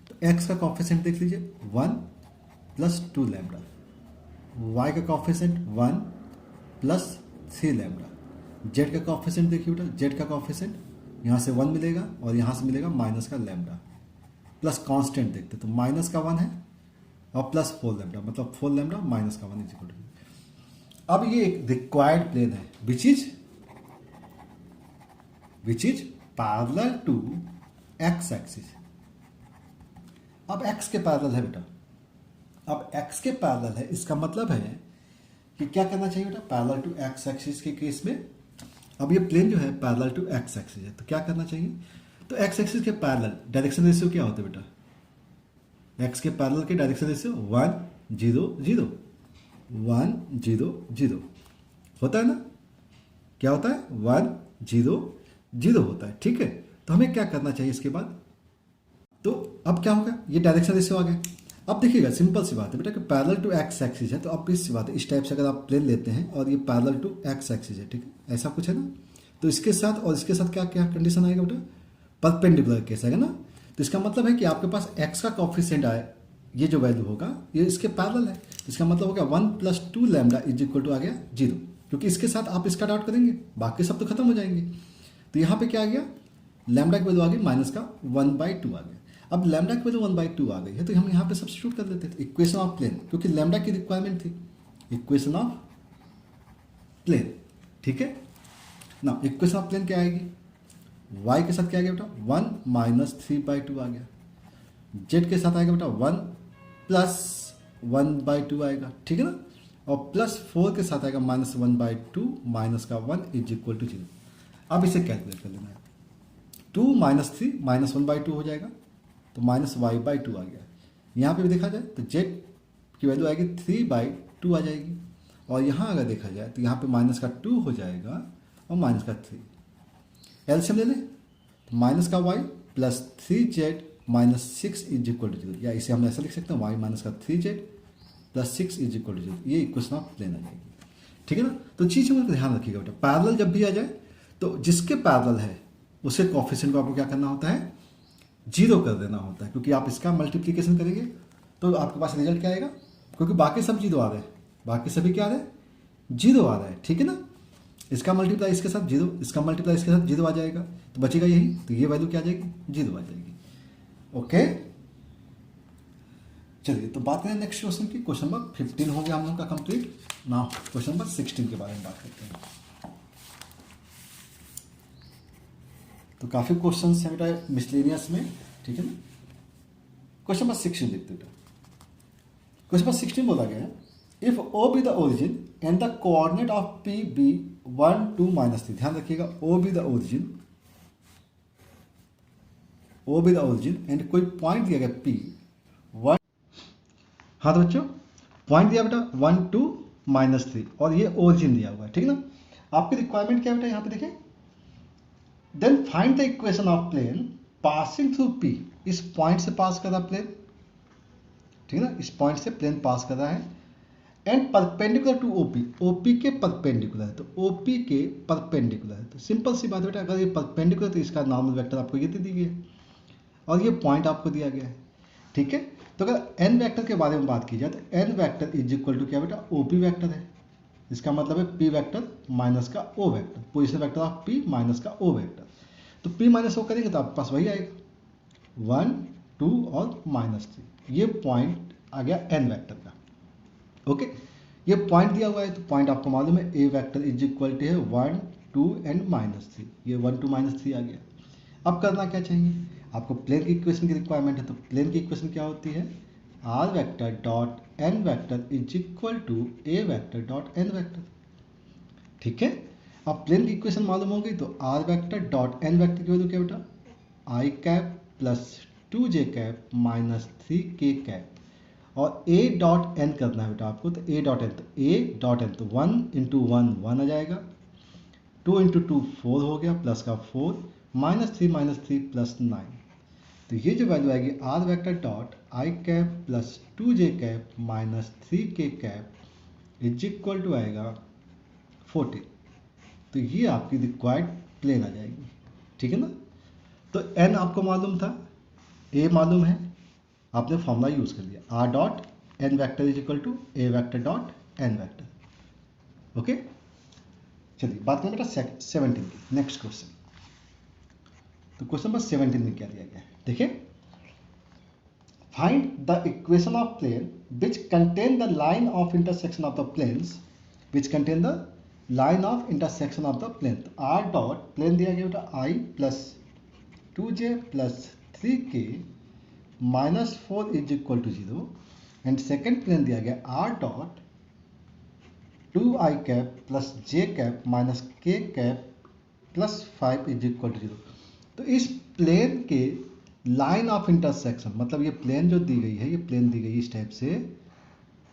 तो x का कॉफिशेंट देख लीजिए 1 प्लस 2 लैम्डा, y का कॉफिशेंट 1 प्लस 3 लैम्डा, जेड का कॉफिशेंट देखिए बेटा, जेड का कॉफिशेंट यहाँ से 1 मिलेगा और यहाँ से मिलेगा माइनस का लैम्डा, प्लस कांस्टेंट देखते तो माइनस का 1 है और प्लस 4 लैम्डा, मतलब 4 लैम्डा माइनस का 1 इज इक्वल टू। अब ये एक रिक्वायर्ड प्लेन है which is parallel to x axis. अब x के पैरेलल है बेटा, अब x के पैरेलल है, इसका मतलब है कि क्या करना चाहिए बेटा? पैरेलल टू एक्स एक्सिस के केस में, अब ये प्लेन जो है पैरेलल टू एक्स एक्सिस है, तो क्या करना चाहिए? तो एक्स एक्सिस के पैरेलल डायरेक्शन रेशियो क्या होता है बेटा? एक्स के पैरेलल के डायरेक्शन रेशियो 1 0 0 1 0 0 होता है ना? क्या होता है? 1 0 0 होता है। ठीक है, तो हमें क्या करना चाहिए इसके बाद? तो अब क्या होगा? ये डायरेक्शन रेशियो आ गया। अब देखिएगा, सिंपल सी बात है बेटा कि पैरेलल टू एक्स एक्सिस है, तो अब इस बात है, इस टाइप से अगर आप प्लेन लेते हैं और ये पैरेलल टू एक्स एक्सिस है, ठीक है, ऐसा कुछ है ना, तो इसके साथ और इसके साथ क्या क्या कंडीशन आएगा बेटा? परपेंडिकुलर केस आएगा ना। तो इसका मतलब है कि आपके पास एक्स का कॉफिशिएंट आए, ये जो वैल्यू होगा ये इसके पैरेलल है। इसका मतलब हो गया 1 plus 2 lambda is equal to आ गया 0, क्योंकि इसके साथ आप इसका डॉट करेंगे, बाकी सब तो खत्म हो जाएंगे। तो यहाँ पे क्या आ गया? लैम्डा की वैल्यू आ गई माइनस का 1/2 आ गया। अब लैम्डा की वैल्यू 1/2 आ गई है, तो हम यहाँ पे सब्स्टिट्यूट कर देते थे इक्वेशन ऑफ प्लेन, क्योंकि लैम्डा की रिक्वायरमेंट थी, इक्वेशन ऑफ प्लेन। ठीक है ना, इक्वेशन ऑफ प्लेन क्या आएगी? y के साथ क्या आ गया बेटा? 1 माइनस 3/2 आ गया। z के साथ आएगा बेटा 1 प्लस 1/2 आएगा, ठीक है ना, और प्लस 4 के साथ आएगा माइनस 1/2 माइनस का 1 इज इक्वल टू 0। अब इसे कैलकुलेट कर लेना है। 2 माइनस 3 माइनस 1/2 हो जाएगा, तो माइनस y/2 आ गया। यहाँ पे भी देखा जाए तो z की वैल्यू आएगी 3/2 आ जाएगी, और यहाँ अगर देखा जाए तो यहाँ पे माइनस का 2 हो जाएगा और माइनस का 3। एलसीएम ले लें तो माइनस का y plus 3z minus 6 is equal to 0, या इसे हम ऐसा लिख सकते हैं y माइनस का 3z plus 6 is equal to 0, ये इक्वेशन ऑफ प्लेन आ जाएगी। ठीक है ना। तो चीज़ों का ध्यान रखिएगा बेटा, पैरेलल जब भी आ जाए तो जिसके पैरेलल है उसे कोफिशिएंट को आपको क्या करना होता है, 0 कर देना होता है, क्योंकि आप इसका मल्टीप्लीकेशन करेंगे तो आपके पास रिजल्ट क्या आएगा, क्योंकि बाकी सब 0 आ रहे हैं, बाकी सभी क्या आ रहे हैं, 0 आ रहा है। ठीक है ना। इसका मल्टीप्लाई इसके साथ 0, इसका मल्टीप्लाई इसके साथ 0 आ जाएगा, तो बचेगा यही, तो ये वैल्यू क्या आ जाएगी, 0 आ जाएगी। ओके, चलिए तो बात करें नेक्स्ट क्वेश्चन की। क्वेश्चन नंबर 15 हो गया हम लोग का कंप्लीट ना। क्वेश्चन नंबर 16 के बारे में बात करते हैं। तो काफ़ी क्वेश्चन हैं बेटा मिसलेनियस में। ठीक है ना। क्वेश्चन नंबर 16 देखते बेटा। क्वेश्चन नंबर 16 बोला गया है, if O be the origin and the coordinate of P be 1 2 -3। ध्यान रखिएगा, O be the origin, O be the origin and कोई पॉइंट दिया गया P 1। हाँ तो बच्चों पॉइंट दिया बेटा 1 2 -3 और ये ओरिजिन दिया हुआ है। ठीक है ना। आपकी रिक्वायरमेंट क्या है बेटा, यहाँ पे देखें, then find the equation of plane passing through P। इस पॉइंट से पास कर रहा प्लेन, ठीक है ना, इस पॉइंट से प्लेन पास कर रहा है, and perpendicular to OP, OP के परपेंडिकुलर है, तो ओपी के परपेंडिकुलर है। तो सिंपल सी बात बेटा, अगर ये परपेंडिकुलर तो इसका नॉर्मल वेक्टर आपको ये दे दी गई है और ये पॉइंट आपको दिया गया है। ठीक है। तो अगर एन वेक्टर के बारे में बात की जाए तो n vector is equal to क्या बेटा, ओपी वेक्टर है। इसका मतलब है पी वेक्टर माइनस का O vector, position vector of P minus का ओ वेक्टर। तो पी माइनस ओ करेंगे तो आपके पास वही आएगा 1 2 और -3। ये पॉइंट आ गया एन वेक्टर का। ओके, ये पॉइंट दिया हुआ है तो पॉइंट आपको मालूम है a vector is equal to है 1 2 एंड -3। ये 1 2 -3 आ गया। अब करना क्या चाहिए आपको, प्लेन की इक्वेशन की रिक्वायरमेंट है। तो प्लेन की इक्वेशन क्या होती है, r vector dot N vector is equal to a vector dot N vector. ठीक है। अब प्लेन की इक्वेशन मालूम हो गई तो are vector dot N vector की वैल्यू क्या बेटा, I cap plus 2j cap minus 3k cap, और ए डॉट एन करना है बेटा आपको। तो ए डॉट एन, तो ए डॉट एन तो 1 इंटू 1 1 आ जाएगा, 2 इंटू 2 4 हो गया, प्लस का 4 -3 प्लस 9। तो ये जो वैल्यू आएगी r vector dot i cap plus 2j cap minus 3k cap is equal to आएगा 40। तो ये आपकी रिक्वायर्ड प्लेन आ जाएगी। ठीक है ना। तो एन आपको मालूम था, ए मालूम है, आपने फॉर्मूला यूज कर लिया, r dot N vector is equal to a vector dot N vector. Okay, चलिए बात करें बेटा 17 की। नेक्स्ट क्वेश्चन, तो क्वेश्चन नंबर 17 में क्या दिया गया है देखिए, find the equation of plane which contain the line of intersection of the planes, which contain the line of intersection of the plane. तो आर डॉट प्लेन दिया गया बेटा i plus 2j plus 3k -4 is equal to 0, and second plane दिया गया r dot 2i cap plus j cap minus k cap plus 5 is equal to 0। तो इस प्लेन के लाइन ऑफ इंटरसेक्शन, मतलब ये प्लेन जो दी गई है, ये प्लेन दी गई इस टाइप से,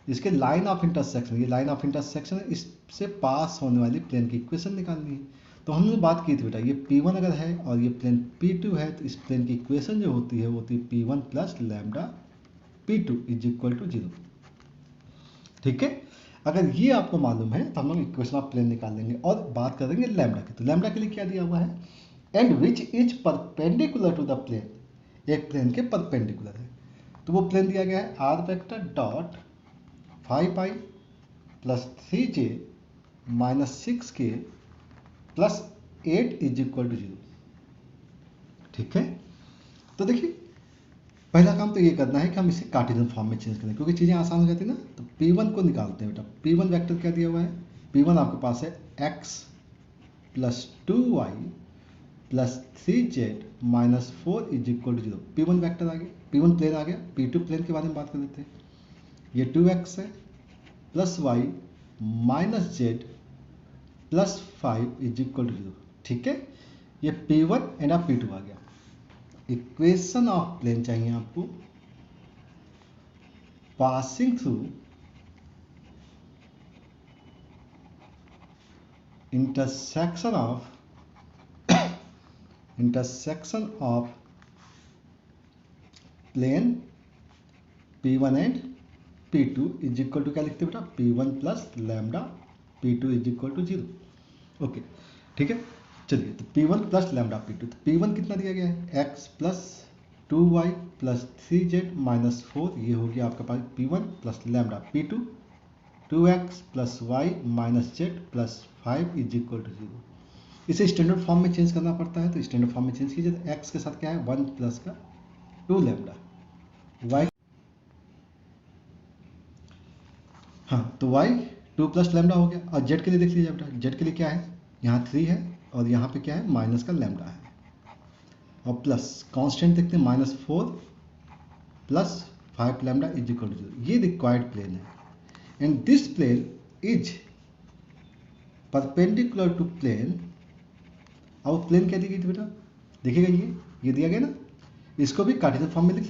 इसके लाइन ऑफ इंटरसेक्शन, ये लाइन ऑफ इंटरसेक्शन इससे पास होने वाली प्लेन की इक्वेशन निकालनी है। तो हमने बात की थी बेटा, ये P1 अगर है और ये प्लेन P2 है तो इस प्लेन की इक्वेशन जो होती है वो होती है P1 plus lambda P2 is equal to 0। ठीक है। अगर ये आपको मालूम है तो हम लोग इक्वेशन ऑफ प्लेन निकाल लेंगे और बात करेंगे लैम्डा की। तो लैम्डा के लिए क्या दिया हुआ है, and which is perpendicular to the plane, एक प्लेन के परपेंडिकुलर है। तो वो प्लेन दिया गया है r vector dot 5i plus 3j minus 6k plus 8 is equal to 0। ठीक है। तो देखिए पहला काम तो ये करना है कि हम इसे कार्टेशियन फॉर्म में चेंज करें, क्योंकि चीज़ें आसान हो जाती है ना। तो P1 को निकालते हैं बेटा। P1 वेक्टर क्या दिया हुआ है, P1 आपके पास है x plus 2y plus 3z minus 4 is equal to 0। P1 vector आ गया, P1 प्लेन आ गया। P2 प्लेन के बारे में बात कर लेते हैं। ये 2x है plus y minus z plus 5 is equal to 0। ठीक है। ये P1 एंड P2 आ गया। इक्वेशन ऑफ प्लेन चाहिए आपको passing through intersection of plane P1 and P2 is equal to क्या लिखते हैं बेटा, P1 plus lambda P2 is equal to 0। Okay ठीक है, चलिए तो P1 प्लस लैम्डा P2, तो P1 कितना दिया गया है, x plus 2y plus 3z minus 4, ये हो गया आपके पास P1 plus lambda P2 2x plus y minus z plus 5 is equal to 0। इसे स्टैंडर्ड फॉर्म में चेंज करना पड़ता है, तो स्टैंडर्ड फॉर्म में चेंज कीजिए, तो x के साथ क्या है 1 प्लस का 2 लैम्डा, y, हाँ तो y 2 प्लस लैम्डा हो गया। और z के लिए देख लीजिए बेटा, z के लिए क्या है, यहाँ 3 है और यहाँ पे क्या है माइनस का लैम्डा है, और प्लस कांस्टेंट देखते हैं -4 plus 5 lambda is equal to 0। ये रिक्वायर्ड प्लेन है, and this plane is perpendicular to plane. अब प्लेन क्या दी गई थी बेटा, देखिएगा ये दिया गया ना, इसको भी कार्टेशियन फॉर्म में लिख,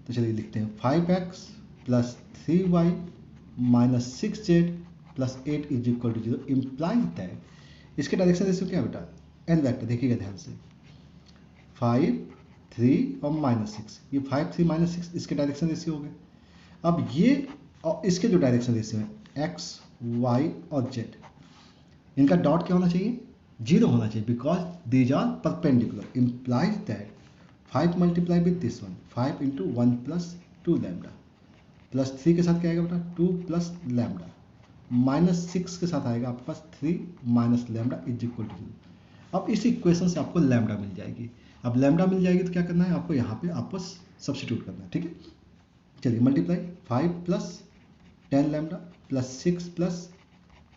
तो चलिए लिखते हैं 5x plus 3y minus 6z plus 8 is equal to 0 implies that, इसके डायरेक्शन रेशियो क्या है बेटा, एन वेक्टर, देखिएगा ध्यान से 5 3 और -6, ये 5 3 -6 इसके डायरेक्शन रेशियो हो गए। अब ये और इसके जो डायरेक्शन रेशियो है x y और z, इनका डॉट क्या होना चाहिए, 0 होना चाहिए, because these are perpendicular, implies that 5 multiply with this one, 5 into 1 plus 2 lambda plus 3 के साथ क्या आएगा बेटा 2 प्लस लैम्डा माइनस 6 के साथ आएगा आपके पास 3 minus lambda is equal to 0। अब इस इक्वेशन से आपको लैम्डा मिल जाएगी। अब लैम्डा मिल जाएगी तो क्या करना है आपको, यहाँ पे आपको सब्स्टिट्यूट करना है, ठीक है। चलिए multiply 5 plus 10 lambda plus 6 plus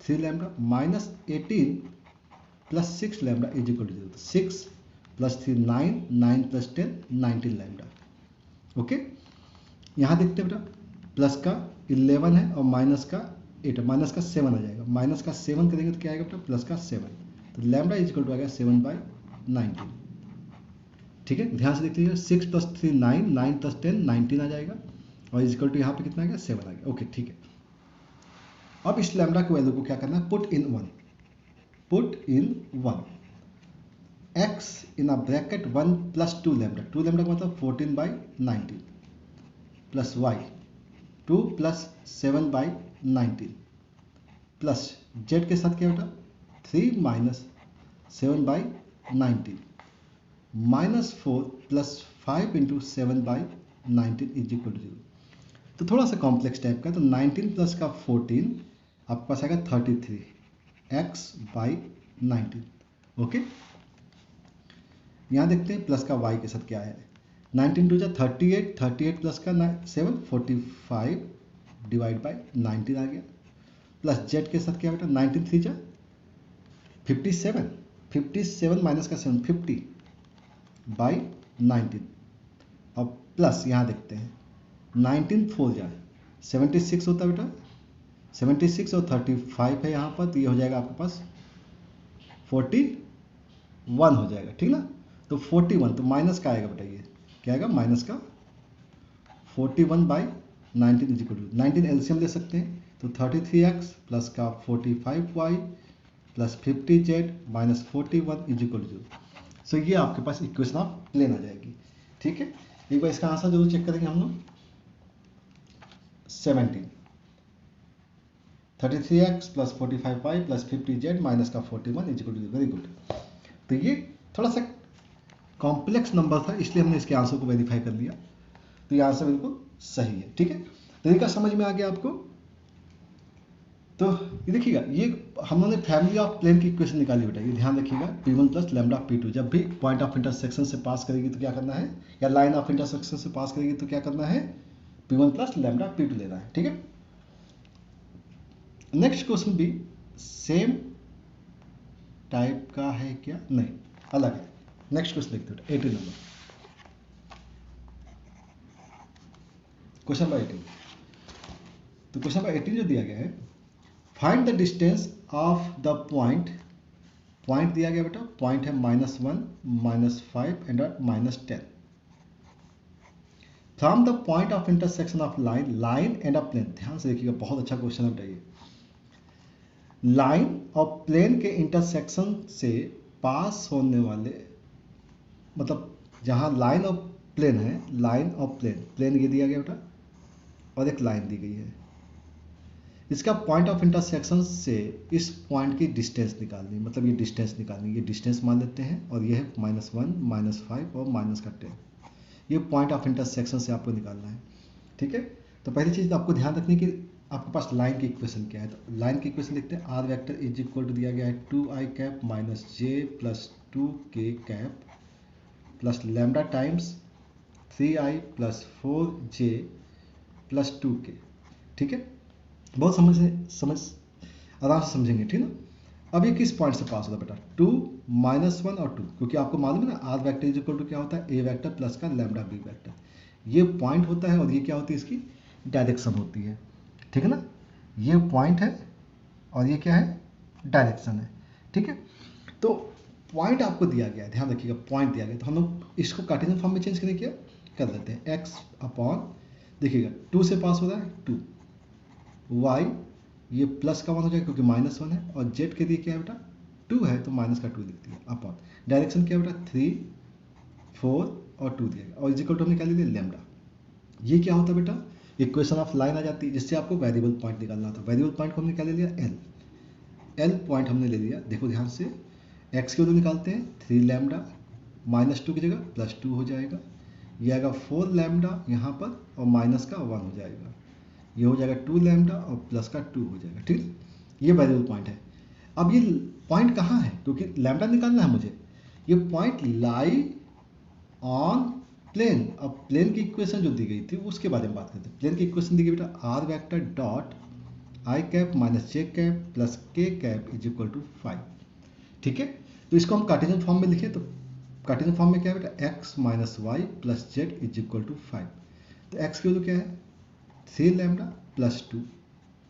3 lambda minus 18 plus 6 lambda is equal to 0। 6 plus 3 9, 9 plus 10 19 lambda. Okay, यहाँ देखते हैं बेटा प्लस का 11 है और माइनस का 8, माइनस का 7 आ जाएगा, माइनस का 7 करेंगे तो क्या आएगा बेटा प्लस का 7, तो लैम्डा इज इक्वल टू आएगा 7/19। ठीक है, ध्यान से देख लीजिए 6 प्लस 3 9, 9 प्लस 10 19 आ जाएगा, और इज इक्वल टू यहाँ पे कितना आ गया 7 आ गया। ओके ठीक है, अब इस लैम्डा की वैल्यू को क्या करना है, put in 1, x in a bracket 1 plus 2 lambda, 2 lambda का मतलब 14/19 प्लस y 2 प्लस 7/19 प्लस z के साथ क्या बेटा 3 minus 7/19 minus 4 plus 5 into 7/19 is equal to 0। तो थोड़ा सा कॉम्प्लेक्स टाइप का, तो 19 प्लस का 14 आपके पास आएगा 33 x/19। ओके, यहाँ देखते हैं प्लस का y के साथ क्या है, 19 टू जा 38, 38 प्लस का 7 45 डिवाइड बाई 19 आ गया, प्लस z के साथ क्या बेटा 19 3 जा 57, 57 माइनस का 7 50/19। अब प्लस यहाँ देखते हैं 19 4 जा 76 होता है बेटा, 76 और 35 है यहाँ पर, तो ये हो जाएगा आपके पास 41 हो जाएगा, ठीक ना। तो 41, तो माइनस का आएगा बेटा, ये क्या आएगा माइनस का 41/19 इज इक्वल टू 19 एलसीएम ले सकते हैं, तो 33x प्लस का 45y plus 50z minus 41 is equal to 0। So ये आपके पास इक्वेशन ऑफ प्लेन आ जाएगी। ठीक है, एक बार इसका आंसर जरूर चेक करेंगे हम लोग। 17 33x plus 45y plus 50z minus का 41 is equal to 0। Very good. तो ये थोड़ा सा कॉम्प्लेक्स नंबर था, इसलिए हमने इसके आंसर को वेरीफाई कर लिया, तो ये आंसर बिल्कुल सही है। ठीक है, तरीका समझ में आ गया आपको। तो ये देखिएगा, ये हम लोगों ने फैमिली ऑफ प्लेन की इक्वेशन निकाली बेटा, ये ध्यान रखिएगा P1 प्लस लैम्डा P2 जब भी पॉइंट ऑफ इंटरसेक्शन से पास करेगी तो क्या करना है, या लाइन ऑफ इंटरसेक्शन से पास करेगी तो क्या करना है, P1 प्लस लैम्डा P2 लेना है। ठीक है, नेक्स्ट क्वेश्चन भी सेम टाइप का है क्या, नहीं अलग है। नेक्स्ट क्वेश्चन देखते हैं 18 नंबर, क्वेश्चन नंबर 18। तो क्वेश्चन नंबर 18 जो दिया गया है, find the distance of the point, point दिया गया बेटा, पॉइंट है -1 -5 and -10 from the point of intersection of line, line and a plane. ध्यान से देखिएगा, बहुत अच्छा क्वेश्चन है बेटा ये। लाइन और प्लेन के इंटरसेक्शन से पास होने वाले, मतलब जहां लाइन और प्लेन है, लाइन और प्लेन, प्लेन ये दिया गया बेटा और एक लाइन दी गई है। इसका पॉइंट ऑफ इंटरसेक्शन से इस पॉइंट की डिस्टेंस निकालनी, मतलब ये डिस्टेंस निकालनी, ये डिस्टेंस मान लेते हैं और ये है -1 -5 और -10। ये पॉइंट ऑफ इंटरसेक्शन से आपको निकालना है, ठीक है। तो पहली चीज़ आपको ध्यान रखनी कि आपके पास लाइन की इक्वेशन क्या है। तो लाइन की इक्वेशन लिखते हैं, R vector is equal to दिया गया है 2i कैप माइनस जे plus 2k cap plus lambda times 3i plus 4j plus 2k, ठीक है। बहुत समझ आराम से समझेंगे, ठीक ना। अब ये किस पॉइंट से पास होता है बेटा, 2 -1 और 2, क्योंकि आपको मालूम है ना r vector is equal to क्या होता है, ए वेक्टर प्लस का लैम्डा बी वेक्टर। ये पॉइंट होता है और ये क्या होती है, इसकी डायरेक्शन होती है, ठीक है ना। ये पॉइंट है और ये क्या है, डायरेक्शन है, ठीक है। तो पॉइंट आपको दिया गया है, ध्यान रखिएगा, पॉइंट दिया गया, तो हम लोग इसको कार्टेशियन फॉर्म में चेंज करने क्या कर लेते हैं, एक्स अपॉन, देखिएगा 2 से पास हो रहा है 2, y ये प्लस का 1 हो जाएगा क्योंकि -1 है, और z के लिए क्या है बेटा 2 है तो माइनस का 2 लिख दिया, अपॉन डायरेक्शन क्या है बेटा 3 4 और 2 दिया गया, और इजिकल टू हमने क्या ले लिया लैम्डा। ये क्या होता है बेटा, इक्वेशन ऑफ लाइन आ जाती है जिससे आपको वेरिएबल पॉइंट निकालना था। वेरिएबल पॉइंट को हमने क्या ले लिया, एल पॉइंट हमने ले लिया। देखो ध्यान से, एक्स की वैल्यू निकालते हैं 3 लैम्डा, -2 की जगह +2 हो जाएगा, ये आएगा 4 लैम्डा यहाँ पर और माइनस का 1 हो जाएगा, ये हो जाएगा 2 लैम्डा और प्लस का 2 हो जाएगा, ठीक। ये वेरिएबल पॉइंट है। अब ये पॉइंट कहाँ है, क्योंकि लैम्डा निकालना है मुझे, ये पॉइंट लाई ऑन प्लेन। अब प्लेन की इक्वेशन जो दी गई थी उसके बारे में बात करते हैं। प्लेन की इक्वेशन दी गई बेटा, r vector dot i cap minus j cap plus k cap is equal to 5, ठीक है। तो इसको हम कार्टेशियन फॉर्म में लिखें तो कार्टेशियन फॉर्म में क्या है बेटा, x minus y plus Z is equal to 5। तो एक्स की वैल्यू क्या है 3 लैम्डा प्लस 2,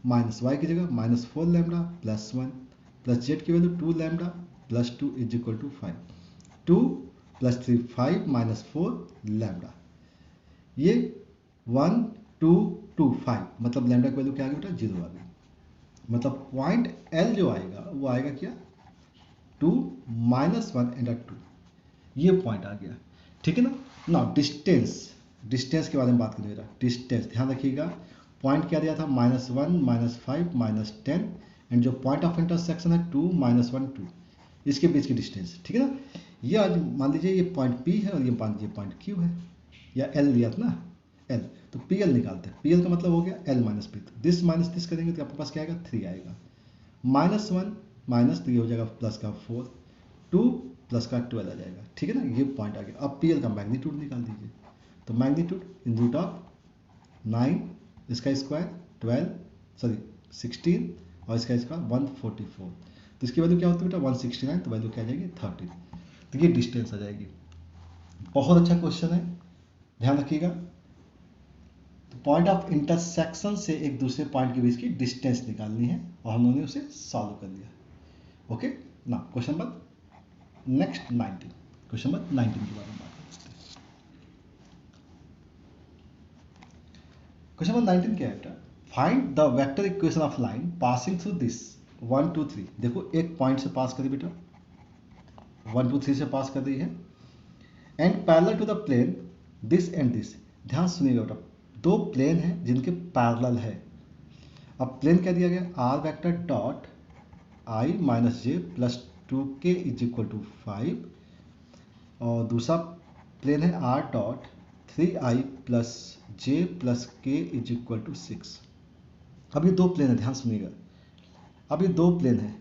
माइनस वाई की जगह -4 लैम्डा प्लस 1, प्लस जेड की value 2 lambda plus 2 is equal to 5, 2 प्लस 3 5 -4 लैम्डा, ये 1 2 2 5, मतलब लैम्डा की वैल्यू क्या आ गई बेटा 0 आ गई। मतलब पॉइंट एल जो आएगा वो आएगा क्या 2 -1 एंड 2, ये पॉइंट आ गया, ठीक है ना। ना डिस्टेंस, डिस्टेंस के बारे में बात करिएगा, डिस्टेंस ध्यान रखिएगा, पॉइंट क्या दिया था -1 -5 -10, एंड जो पॉइंट ऑफ इंटरसेक्शन है 2 -1 2, इसके बीच की डिस्टेंस, ठीक है ना। ये आज मान लीजिए ये पॉइंट P है और ये पॉइंट Q है, या L लिया था ना L, तो PL निकालते हैं। PL का मतलब हो गया L minus P, this minus this करेंगे तो आपके पास क्या आएगा 3 आएगा, -1 माइनस तो ये हो जाएगा प्लस का 4, 2 प्लस का 12 आ जाएगा, ठीक है ना। ये पॉइंट आ गया। अब PL का मैग्नीट्यूड निकाल दीजिए, तो मैग्नीट्यूड इन रूट ऑफ 9 इसका स्क्वायर 16 और इसका 144, तो इसकी वैल्यू क्या होती है बेटा 169, तो वैल्यू क्या आ जाएगी 13, तो ये डिस्टेंस आ जाएगी। बहुत अच्छा क्वेश्चन है, ध्यान रखिएगा। तो पॉइंट ऑफ इंटरसेक्शन से एक दूसरे पॉइंट के बीच की डिस्टेंस निकालनी है और हम लोगों ने उसे सॉल्व कर लिया। ओके ना, question number next 19, question number 19 के बारे में बात करते हैं। क्वेश्चन नंबर 19 क्या है बेटा, find the vector equation of line passing through this 1 2 3। देखो एक पॉइंट से पास करी बेटा, 1 2 3 से पास कर रही है, and parallel to the plane this and this. ध्यान सुनिएगा बेटा, दो प्लेन हैं जिनके पैरेलल है। अब प्लेन क्या दिया गया, r vector dot i minus J plus 2k is equal to 5, और दूसरा प्लेन है आर डॉट 3i प्लस जे प्लस के इज इक्वल टू 6। अब ये दो प्लेन है, ध्यान सुनिएगा, अब ये दो प्लेन है,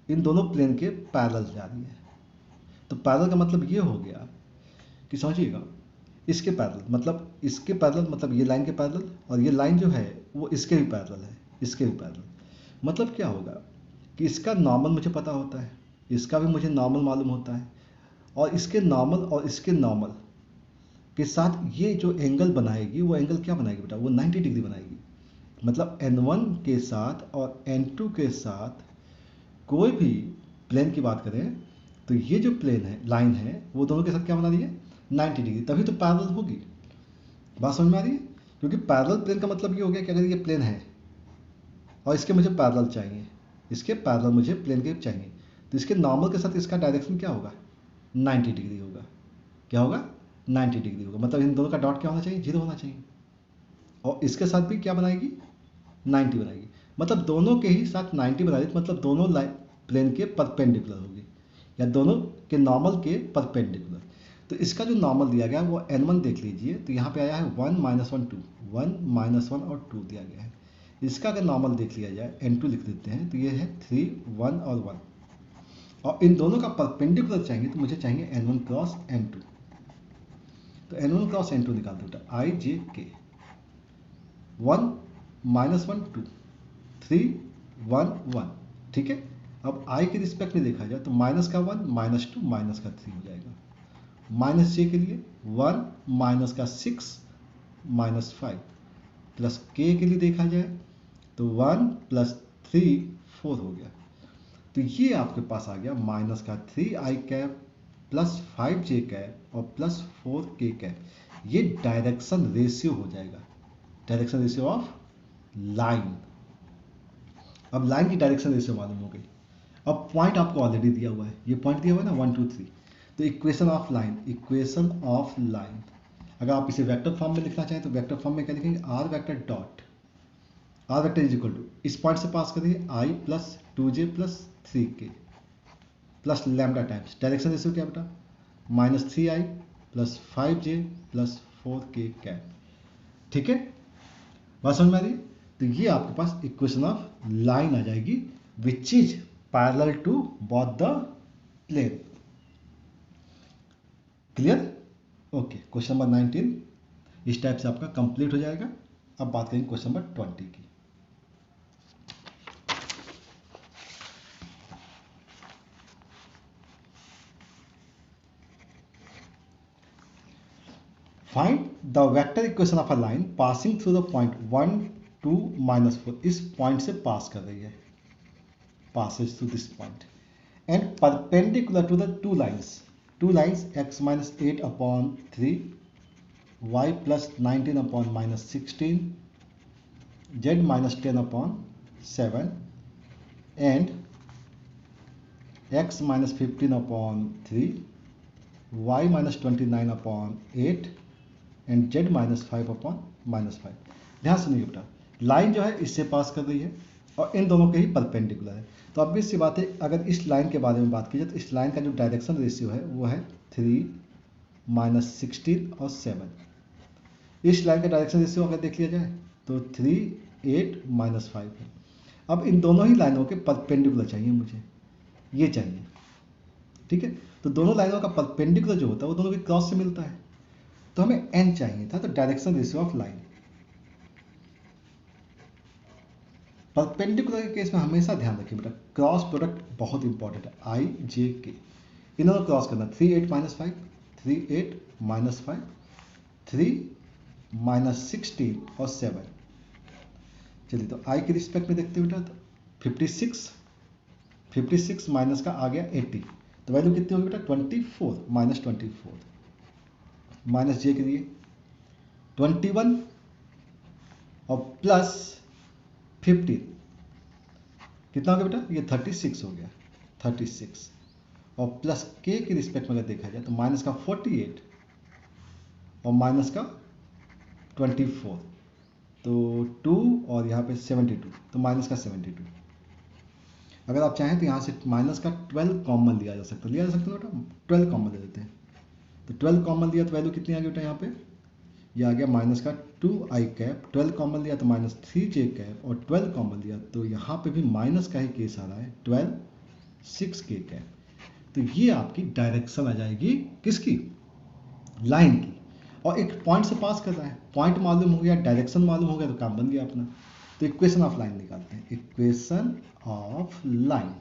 इन दोनों प्लेन के पैरेलल जा रही है। तो पैरेलल का मतलब ये हो गया कि समझिएगा, इसके पैरेलल मतलब इसके पैरेलल, मतलब ये लाइन के पैरेलल, और ये लाइन जो है वो इसके भी पैरेलल है, इसके भी पैरेलल। मतलब क्या होगा कि इसका नॉर्मल मुझे पता होता है, इसका भी मुझे नॉर्मल मालूम होता है, और इसके नॉर्मल और इसके नॉर्मल के साथ ये जो एंगल बनाएगी वो एंगल क्या बनाएगी बेटा, वो 90 डिग्री बनाएगी। मतलब N1 के साथ और N2 के साथ कोई भी प्लेन की बात करें तो ये जो प्लेन है, लाइन है, वो दोनों के साथ क्या बना रही है 90 डिग्री, तभी तो पैरेलल होगी। बात समझ में आ रही है, क्योंकि पैरेलल प्लेन का मतलब ये हो गया कि अगर ये प्लेन है और इसके मुझे पैरेलल चाहिए, इसके पैरेलल मुझे प्लेन के चाहिए, तो इसके नॉर्मल के साथ इसका डायरेक्शन क्या होगा 90 डिग्री होगा। क्या होगा 90 डिग्री होगा, मतलब इन दोनों का डॉट क्या होना चाहिए 0 होना चाहिए। और इसके साथ भी क्या बनाएगी, 90 बनाएगी। मतलब दोनों के ही साथ 90 बना रही, मतलब दोनों लाइन प्लेन के परपेंडिकुलर होगी, या दोनों के नॉर्मल के परपेंडिकुलर। तो इसका जो नॉर्मल दिया गया है वो n1 देख लीजिए, तो यहाँ पे आया है 1 -1 2, 1 -1 और 2 दिया गया है। इसका अगर नॉर्मल देख लिया जाए, n2 लिख देते हैं, तो ये है 3 1 और 1, और इन दोनों का परपेंडिकुलर चाहिए, तो मुझे चाहिए n1 क्रॉस n2। तो n1 क्रॉस n2 निकाल दो, i j k, 1 -1 2, 3 1 1, ठीक है। अब i के रिस्पेक्ट में देखा जाए तो माइनस का 1 -2 माइनस का 3 हो जाएगा। माइनस जे के लिए 1 माइनस का 6 -5, प्लस के लिए देखा जाए तो 1 + 3 4 हो गया। तो ये आपके पास आ गया माइनस का 3i cap plus 5j cap और प्लस 4k कैप। ये डायरेक्शन रेशियो हो जाएगा, डायरेक्शन रेशियो ऑफ लाइन। अब लाइन की डायरेक्शन रेशियो मालूम हो गई। अब पॉइंट आपको ऑलरेडी दिया हुआ है, ये पॉइंट दिया हुआ है ना 1 2 3। तो equation of line, equation of line अगर आप इसे वेक्टर फॉर्म में लिखना चाहें तो वेक्टर फॉर्म में क्या लिखेंगे, r vector dot, r vector is equal to, इस पॉइंट से पास करिए i + 2j + 3k plus lambda times direction ratio क्या बेटा, -3i + 5j + 4k कैप। ठीक है, बात समझ में आ रही है। तो ये आपके पास इक्वेशन ऑफ लाइन आ जाएगी which is parallel to both the plane. Clear, okay. Question number 19 इस टाइप से आपका कंप्लीट हो जाएगा। अब बात करेंगे क्वेश्चन नंबर 20 की। Find the vector equation of a line passing through the point 1 2 -4। इस पॉइंट से पास कर रही है, passes through this point and perpendicular to the two lines x - 8 upon 3, y + 19 upon -16, z - 10 upon 7 and x - 15 upon 3, y - 29 upon 8 and z - 5 upon -5। ध्यान सुनिए बेटा, लाइन जो है इससे पास कर रही है और इन दोनों के ही परपेंडिकुलर है। तो अब सी बात है, अगर इस लाइन के बारे में बात की जाए तो इस लाइन का जो डायरेक्शन रेशियो है वो है 3 -16 और 7। इस लाइन का डायरेक्शन रेशियो अगर देख लिया जाए तो 3 8 -5 है। अब इन दोनों ही लाइनों के परपेंडिकुलर चाहिए मुझे, ये चाहिए, ठीक है। तो दोनों लाइनों का परपेंडिकुलर जो होता है वो दोनों के क्रॉस से मिलता है, तो हमें n चाहिए था। तो direction ratio of line perpendicular के केस में हमेशा ध्यान रखिए बेटा, क्रॉस प्रोडक्ट बहुत इंपॉर्टेंट है। i j k इन दोनों क्रॉस करना, 3 8 -5 3 8 -5 3 -16 और 7। चलिए तो i के रिस्पेक्ट में देखते हैं बेटा, तो 56 माइनस का आ गया 80, तो वैल्यू कितनी होगी बेटा, 24 -24 माइनस जे के लिए 21 और प्लस 15 कितना हो गया बेटा, ये 36 हो गया, 36 और प्लस के रिस्पेक्ट में अगर देखा जाए तो माइनस का 48 और माइनस का 24, तो 2 और यहाँ पे 72, तो माइनस का 72। अगर आप चाहें तो यहाँ से माइनस का 12 कॉमन लिया जा सकता है, बेटा 12 कॉमन ले लेते हैं। तो 12 कॉमन लिया तो वैल्यू कितनी आ गई बेटा, यहाँ पे ये आ गया माइनस का 2i कैप, 12 कॉमन लिया तो -3j कैप और 12 कॉमन लिया तो यहाँ पे भी माइनस का ही केस आ रहा है, 12 6k कैप। तो ये आपकी डायरेक्शन आ जाएगी किसकी, लाइन की, और एक पॉइंट से पास कर रहा है। पॉइंट मालूम हो गया, डायरेक्शन मालूम हो गया, तो काम बन गया अपना। तो इक्वेशन ऑफ लाइन निकालते हैं, इक्वेशन ऑफ लाइन।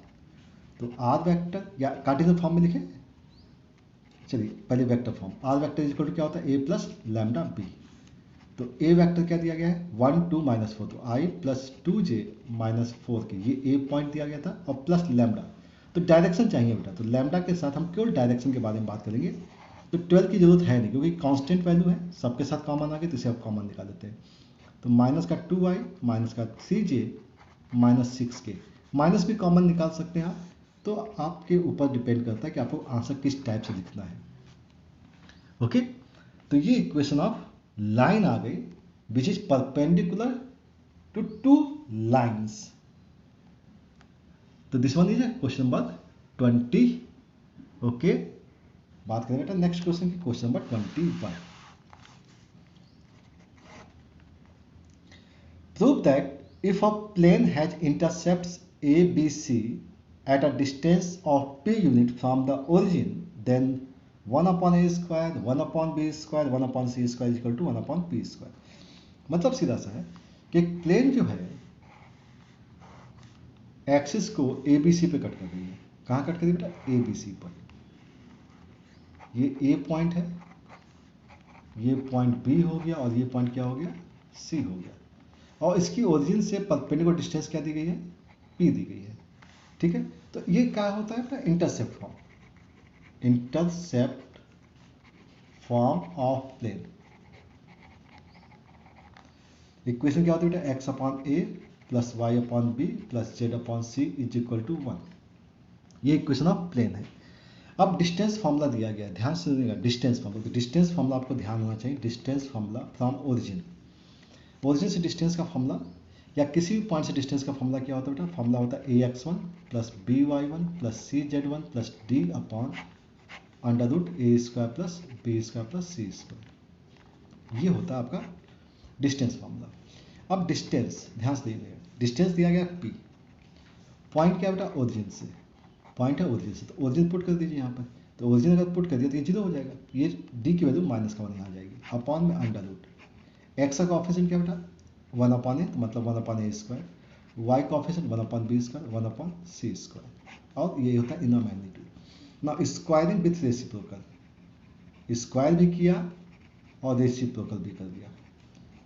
तो आर वेक्टर या कार्टेशियन फॉर्म में लिखें, चलिए पहले vector form, r vector equal to क्या होता है, a + λb। तो a वेक्टर क्या दिया गया है, 1 2 -4, तो i + 2j - 4k, ये a पॉइंट दिया गया था, और प्लस लैम्डा। तो डायरेक्शन चाहिए बेटा, तो लैम्डा के साथ हम केवल डायरेक्शन के बारे में बात करेंगे। तो 12 की जरूरत है नहीं क्योंकि कांस्टेंट वैल्यू है, सबके साथ कॉमन आ गए तो इसे आप कॉमन निकाल देते हैं। तो माइनस का 2i माइनस का 3j -6k, माइनस भी कॉमन निकाल सकते हैं आप, तो आपके ऊपर डिपेंड करता है कि आपको आंसर किस टाइप से लिखना है। ओके, तो ये इक्वेशन ऑफ लाइन आ गई which is perpendicular to two lines. तो this one is question number 20। Okay, बात करें बेटा नेक्स्ट क्वेश्चन की, question number 21। Prove that if a plane has intercepts A B C at a distance of p unit from the origin, then 1 upon a square, 1 upon b square, 1 upon c square is equal to 1 upon p square। मतलब सीधा सा है कि एक प्लेन जो है एक्सिस को ए बी सी पे कट कर रही है। कहाँ कट कर रही है बेटा? ए बी सी पर। ये ए पॉइंट है, ये पॉइंट बी हो गया और ये पॉइंट क्या हो गया? सी हो गया। और इसकी ओरिजिन से परपेंडिकुलर डिस्टेंस क्या दी गई है? पी दी गई है। ठीक है, तो ये क्या होता है अपना intercept form, intercept form of plane. Equation क्या होती है बेटा? X upon a plus y upon b plus z upon c is equal to 1। ये इक्वेशन ऑफ प्लेन है। अब डिस्टेंस फॉर्मूला दिया गया है, ध्यान से सुनिएगा। डिस्टेंस फॉर्मूला, तो डिस्टेंस फॉर्मूला आपको ध्यान होना चाहिए। Distance formula from origin, origin से डिस्टेंस का फॉर्मूला या किसी भी पॉइंट से डिस्टेंस का फॉर्मूला क्या होता है बेटा? फॉर्मूला होता है A X one plus B Y one plus C Z one plus D upon under root A square plus B square plus C square. ये होता है आपका डिस्टेंस फॉर्मूला। अब डिस्टेंस ध्यान से देखिएगा, डिस्टेंस दिया गया पी, पॉइंट क्या बेटा? ओरिजिन से, पॉइंट है ओरिजिन से, तो ओरिजिन पुट कर दीजिए यहाँ पर। तो ओरिजिन अगर पुट कर दिया तो ये 0 हो जाएगा, ये डी की वैल्यू माइनस का 1 यहाँ आ जाएगी। अपॉन में अंडर रूट एक्स का कोएफिशिएंट क्या बेटा? 1 अपॉन ए, तो मतलब 1 upon A square, Y coefficient 1 upon B square, 1 upon C square, और ये होता है इनर मैग्नीट्यूड। ना स्क्वायरिंग विथ रेसिप्रोकल, स्क्वायर भी किया और रेसिप्रोकल भी कर दिया,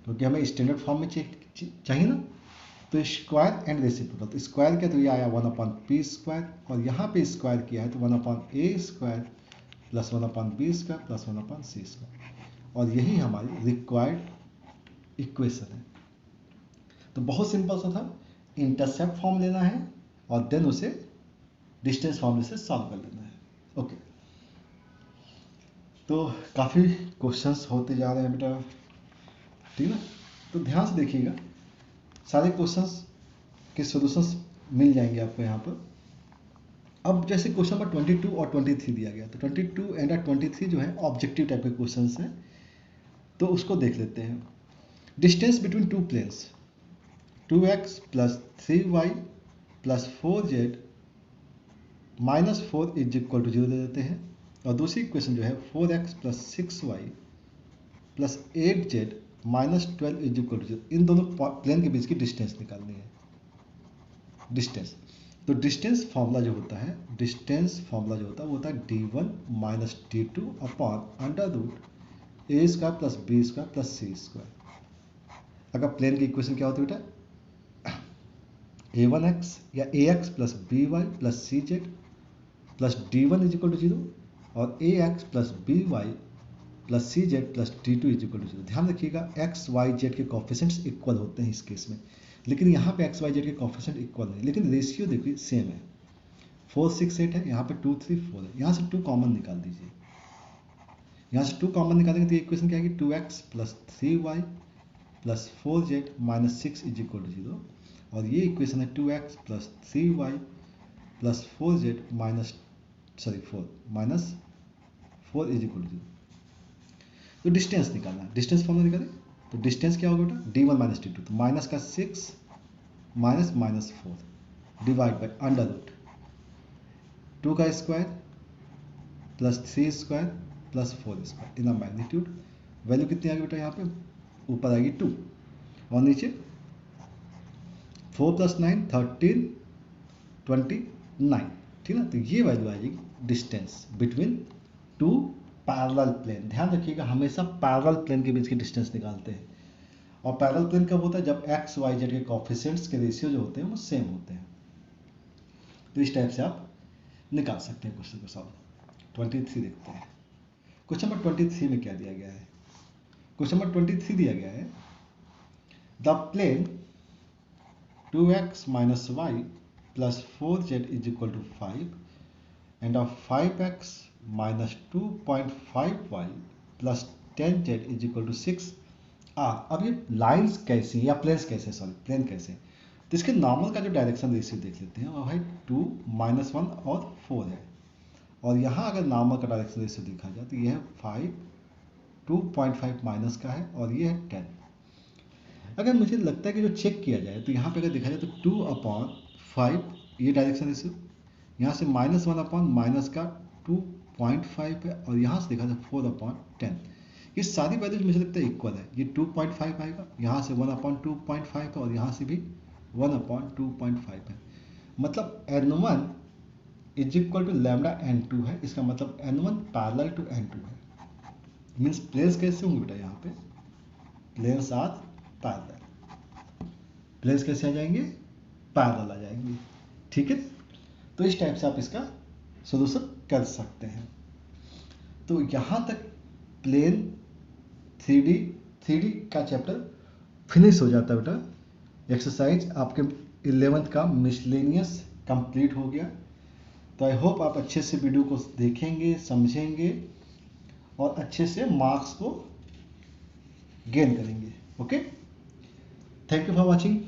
क्योंकि हमें स्टैंडर्ड फॉर्म में चाहिए ना। तो स्क्वायर एंड रेसिप्रोकल, तो स्क्वायर किया तो ये आया 1 अपॉन पी स्क्वायर, और यहाँ पे स्क्वायर किया है तो 1 upon A square plus 1 upon B square plus 1 upon C square, और यही हमारी रिक्वायर्ड इक्वेशन है। तो बहुत सिंपल सा था, इंटरसेप्ट फॉर्म लेना है और देन उसे डिस्टेंस फॉर्म से सॉल्व कर लेना है। ओके, तो काफ़ी क्वेश्चंस होते जा रहे हैं बेटा, ठीक है। तो ध्यान से देखिएगा, सारे क्वेश्चंस के सॉल्यूशंस मिल जाएंगे आपको यहाँ पर। अब जैसे क्वेश्चन नंबर 22 और 23 दिया गया, तो 22 एंड 23 जो है ऑब्जेक्टिव टाइप के क्वेश्चंस हैं, तो उसको देख लेते हैं। Distance between two planes 2x plus 3y plus 4z minus 4 is equal to 0 दे देते हैं, और दूसरी इक्वेशन जो है 4x plus 6y plus 8z minus 12 is equal to 0। इन दोनों प्लेन के बीच की डिस्टेंस निकालनी है। डिस्टेंस, तो डिस्टेंस फॉर्मूला जो होता है, डिस्टेंस फॉर्मूला जो होता है वो होता है d1 minus d2 upon under root A square plus B square plus C square. अगर प्लेन की इक्वेशन क्या होती है बेटा? a1x या ax plus B Y plus C Z plus d1 is equal to 0 और ax plus B Y plus C Z plus d2 is equal to 0। ध्यान रखिएगा x y z के कोफिशिएंट्स इक्वल होते हैं इस केस में, लेकिन यहाँ पे x y z के कोफिशिएंट इक्वल नहीं, लेकिन रेशियो देखिए सेम है। 4 6 8 है, यहाँ पे 2 3 4 है, यहाँ से 2 कॉमन निकाल दीजिए। यहाँ से 2 कॉमन निकालेंगे तो ये इक्वेशन क्या आएगी? 2x plus 3y plus 4z minus 6 is equal to 0, और ये इक्वेशन है 2x plus 3y plus 4z minus 4 minus 4 is equal to 0। तो डिस्टेंस निकालना है, डिस्टेंस फॉर्मूला निकालें, तो डिस्टेंस क्या होगा बेटा? d1 माइनस d2, तो माइनस का 6 minus minus 4 divide by under root 2 का square plus 3 square plus 4 square in magnitude. Value कितनी आ गई बेटा? यहाँ पे ऊपर आएगी 2 और नीचे 4 प्लस 9 13 29, ठीक है। तो ये वैल्यू आ जाएगी distance between two parallel plane. ध्यान रखिएगा, हमेशा पैरेलल प्लेन के बीच की डिस्टेंस निकालते हैं, और पैरेलल प्लेन कब होता है? जब एक्स वाई जेड के कोफिशिएंट्स के रेशियो जो होते हैं वो सेम होते हैं। तो इस टाइप से आप निकाल सकते हैं क्वेश्चन को सॉल्व। 23 देखते हैं, क्वेश्चन नंबर 23 में क्या दिया गया है? क्वेश्चन नंबर 23 दिया गया है, the plane 2x minus y plus 4z is equal to 5 and of 5x minus 2.5y plus 10z is equal to 6 अब ये लाइंस कैसी या प्लेन्स कैसे, सॉरी प्लेन कैसे, तो इसके नॉर्मल का जो डायरेक्शन रेशियो देख लेते हैं, वो है 2, -1 और 4 है। और यहाँ अगर नॉर्मल का डायरेक्शन रेशियो देखा जाए तो ये है 5, 2.5 माइनस का है और ये है 10। अगर मुझे लगता है कि जो चेक किया जाए तो यहाँ पे अगर देखा जाए तो 2/5 ये डायरेक्शन रेशियो, यहाँ से -1 अपॉन माइनस का 2.5 है और यहाँ से देखा जाए 4/10। ये सारी वैल्यूज मुझे लगता है इक्वल है। ये 2.5 आएगा, यहाँ से 1/2.5 है और यहाँ से भी 1/2.5 है। मतलब n1 is equal to lambda n2 है। इसका मतलब n1 पैरेलल टू n2 है। मीन्स प्लेन्स कैसे होंगे बेटा, यहाँ पे प्लेन्स आर पैरेलल। प्लेन्स कैसे आ जाएंगे, पैरेलल आ जाएंगे। ठीक है, तो इस टाइप से आप इसका सोल्यूशन कर सकते हैं। तो यहाँ तक प्लेन 3D का चैप्टर फिनिश हो जाता है बेटा। एक्सरसाइज आपके 11th का मिसलेनियस कंप्लीट हो गया। तो आई होप आप अच्छे से वीडियो को देखेंगे, समझेंगे और अच्छे से मार्क्स को गेन करेंगे। Okay, thank you for watching.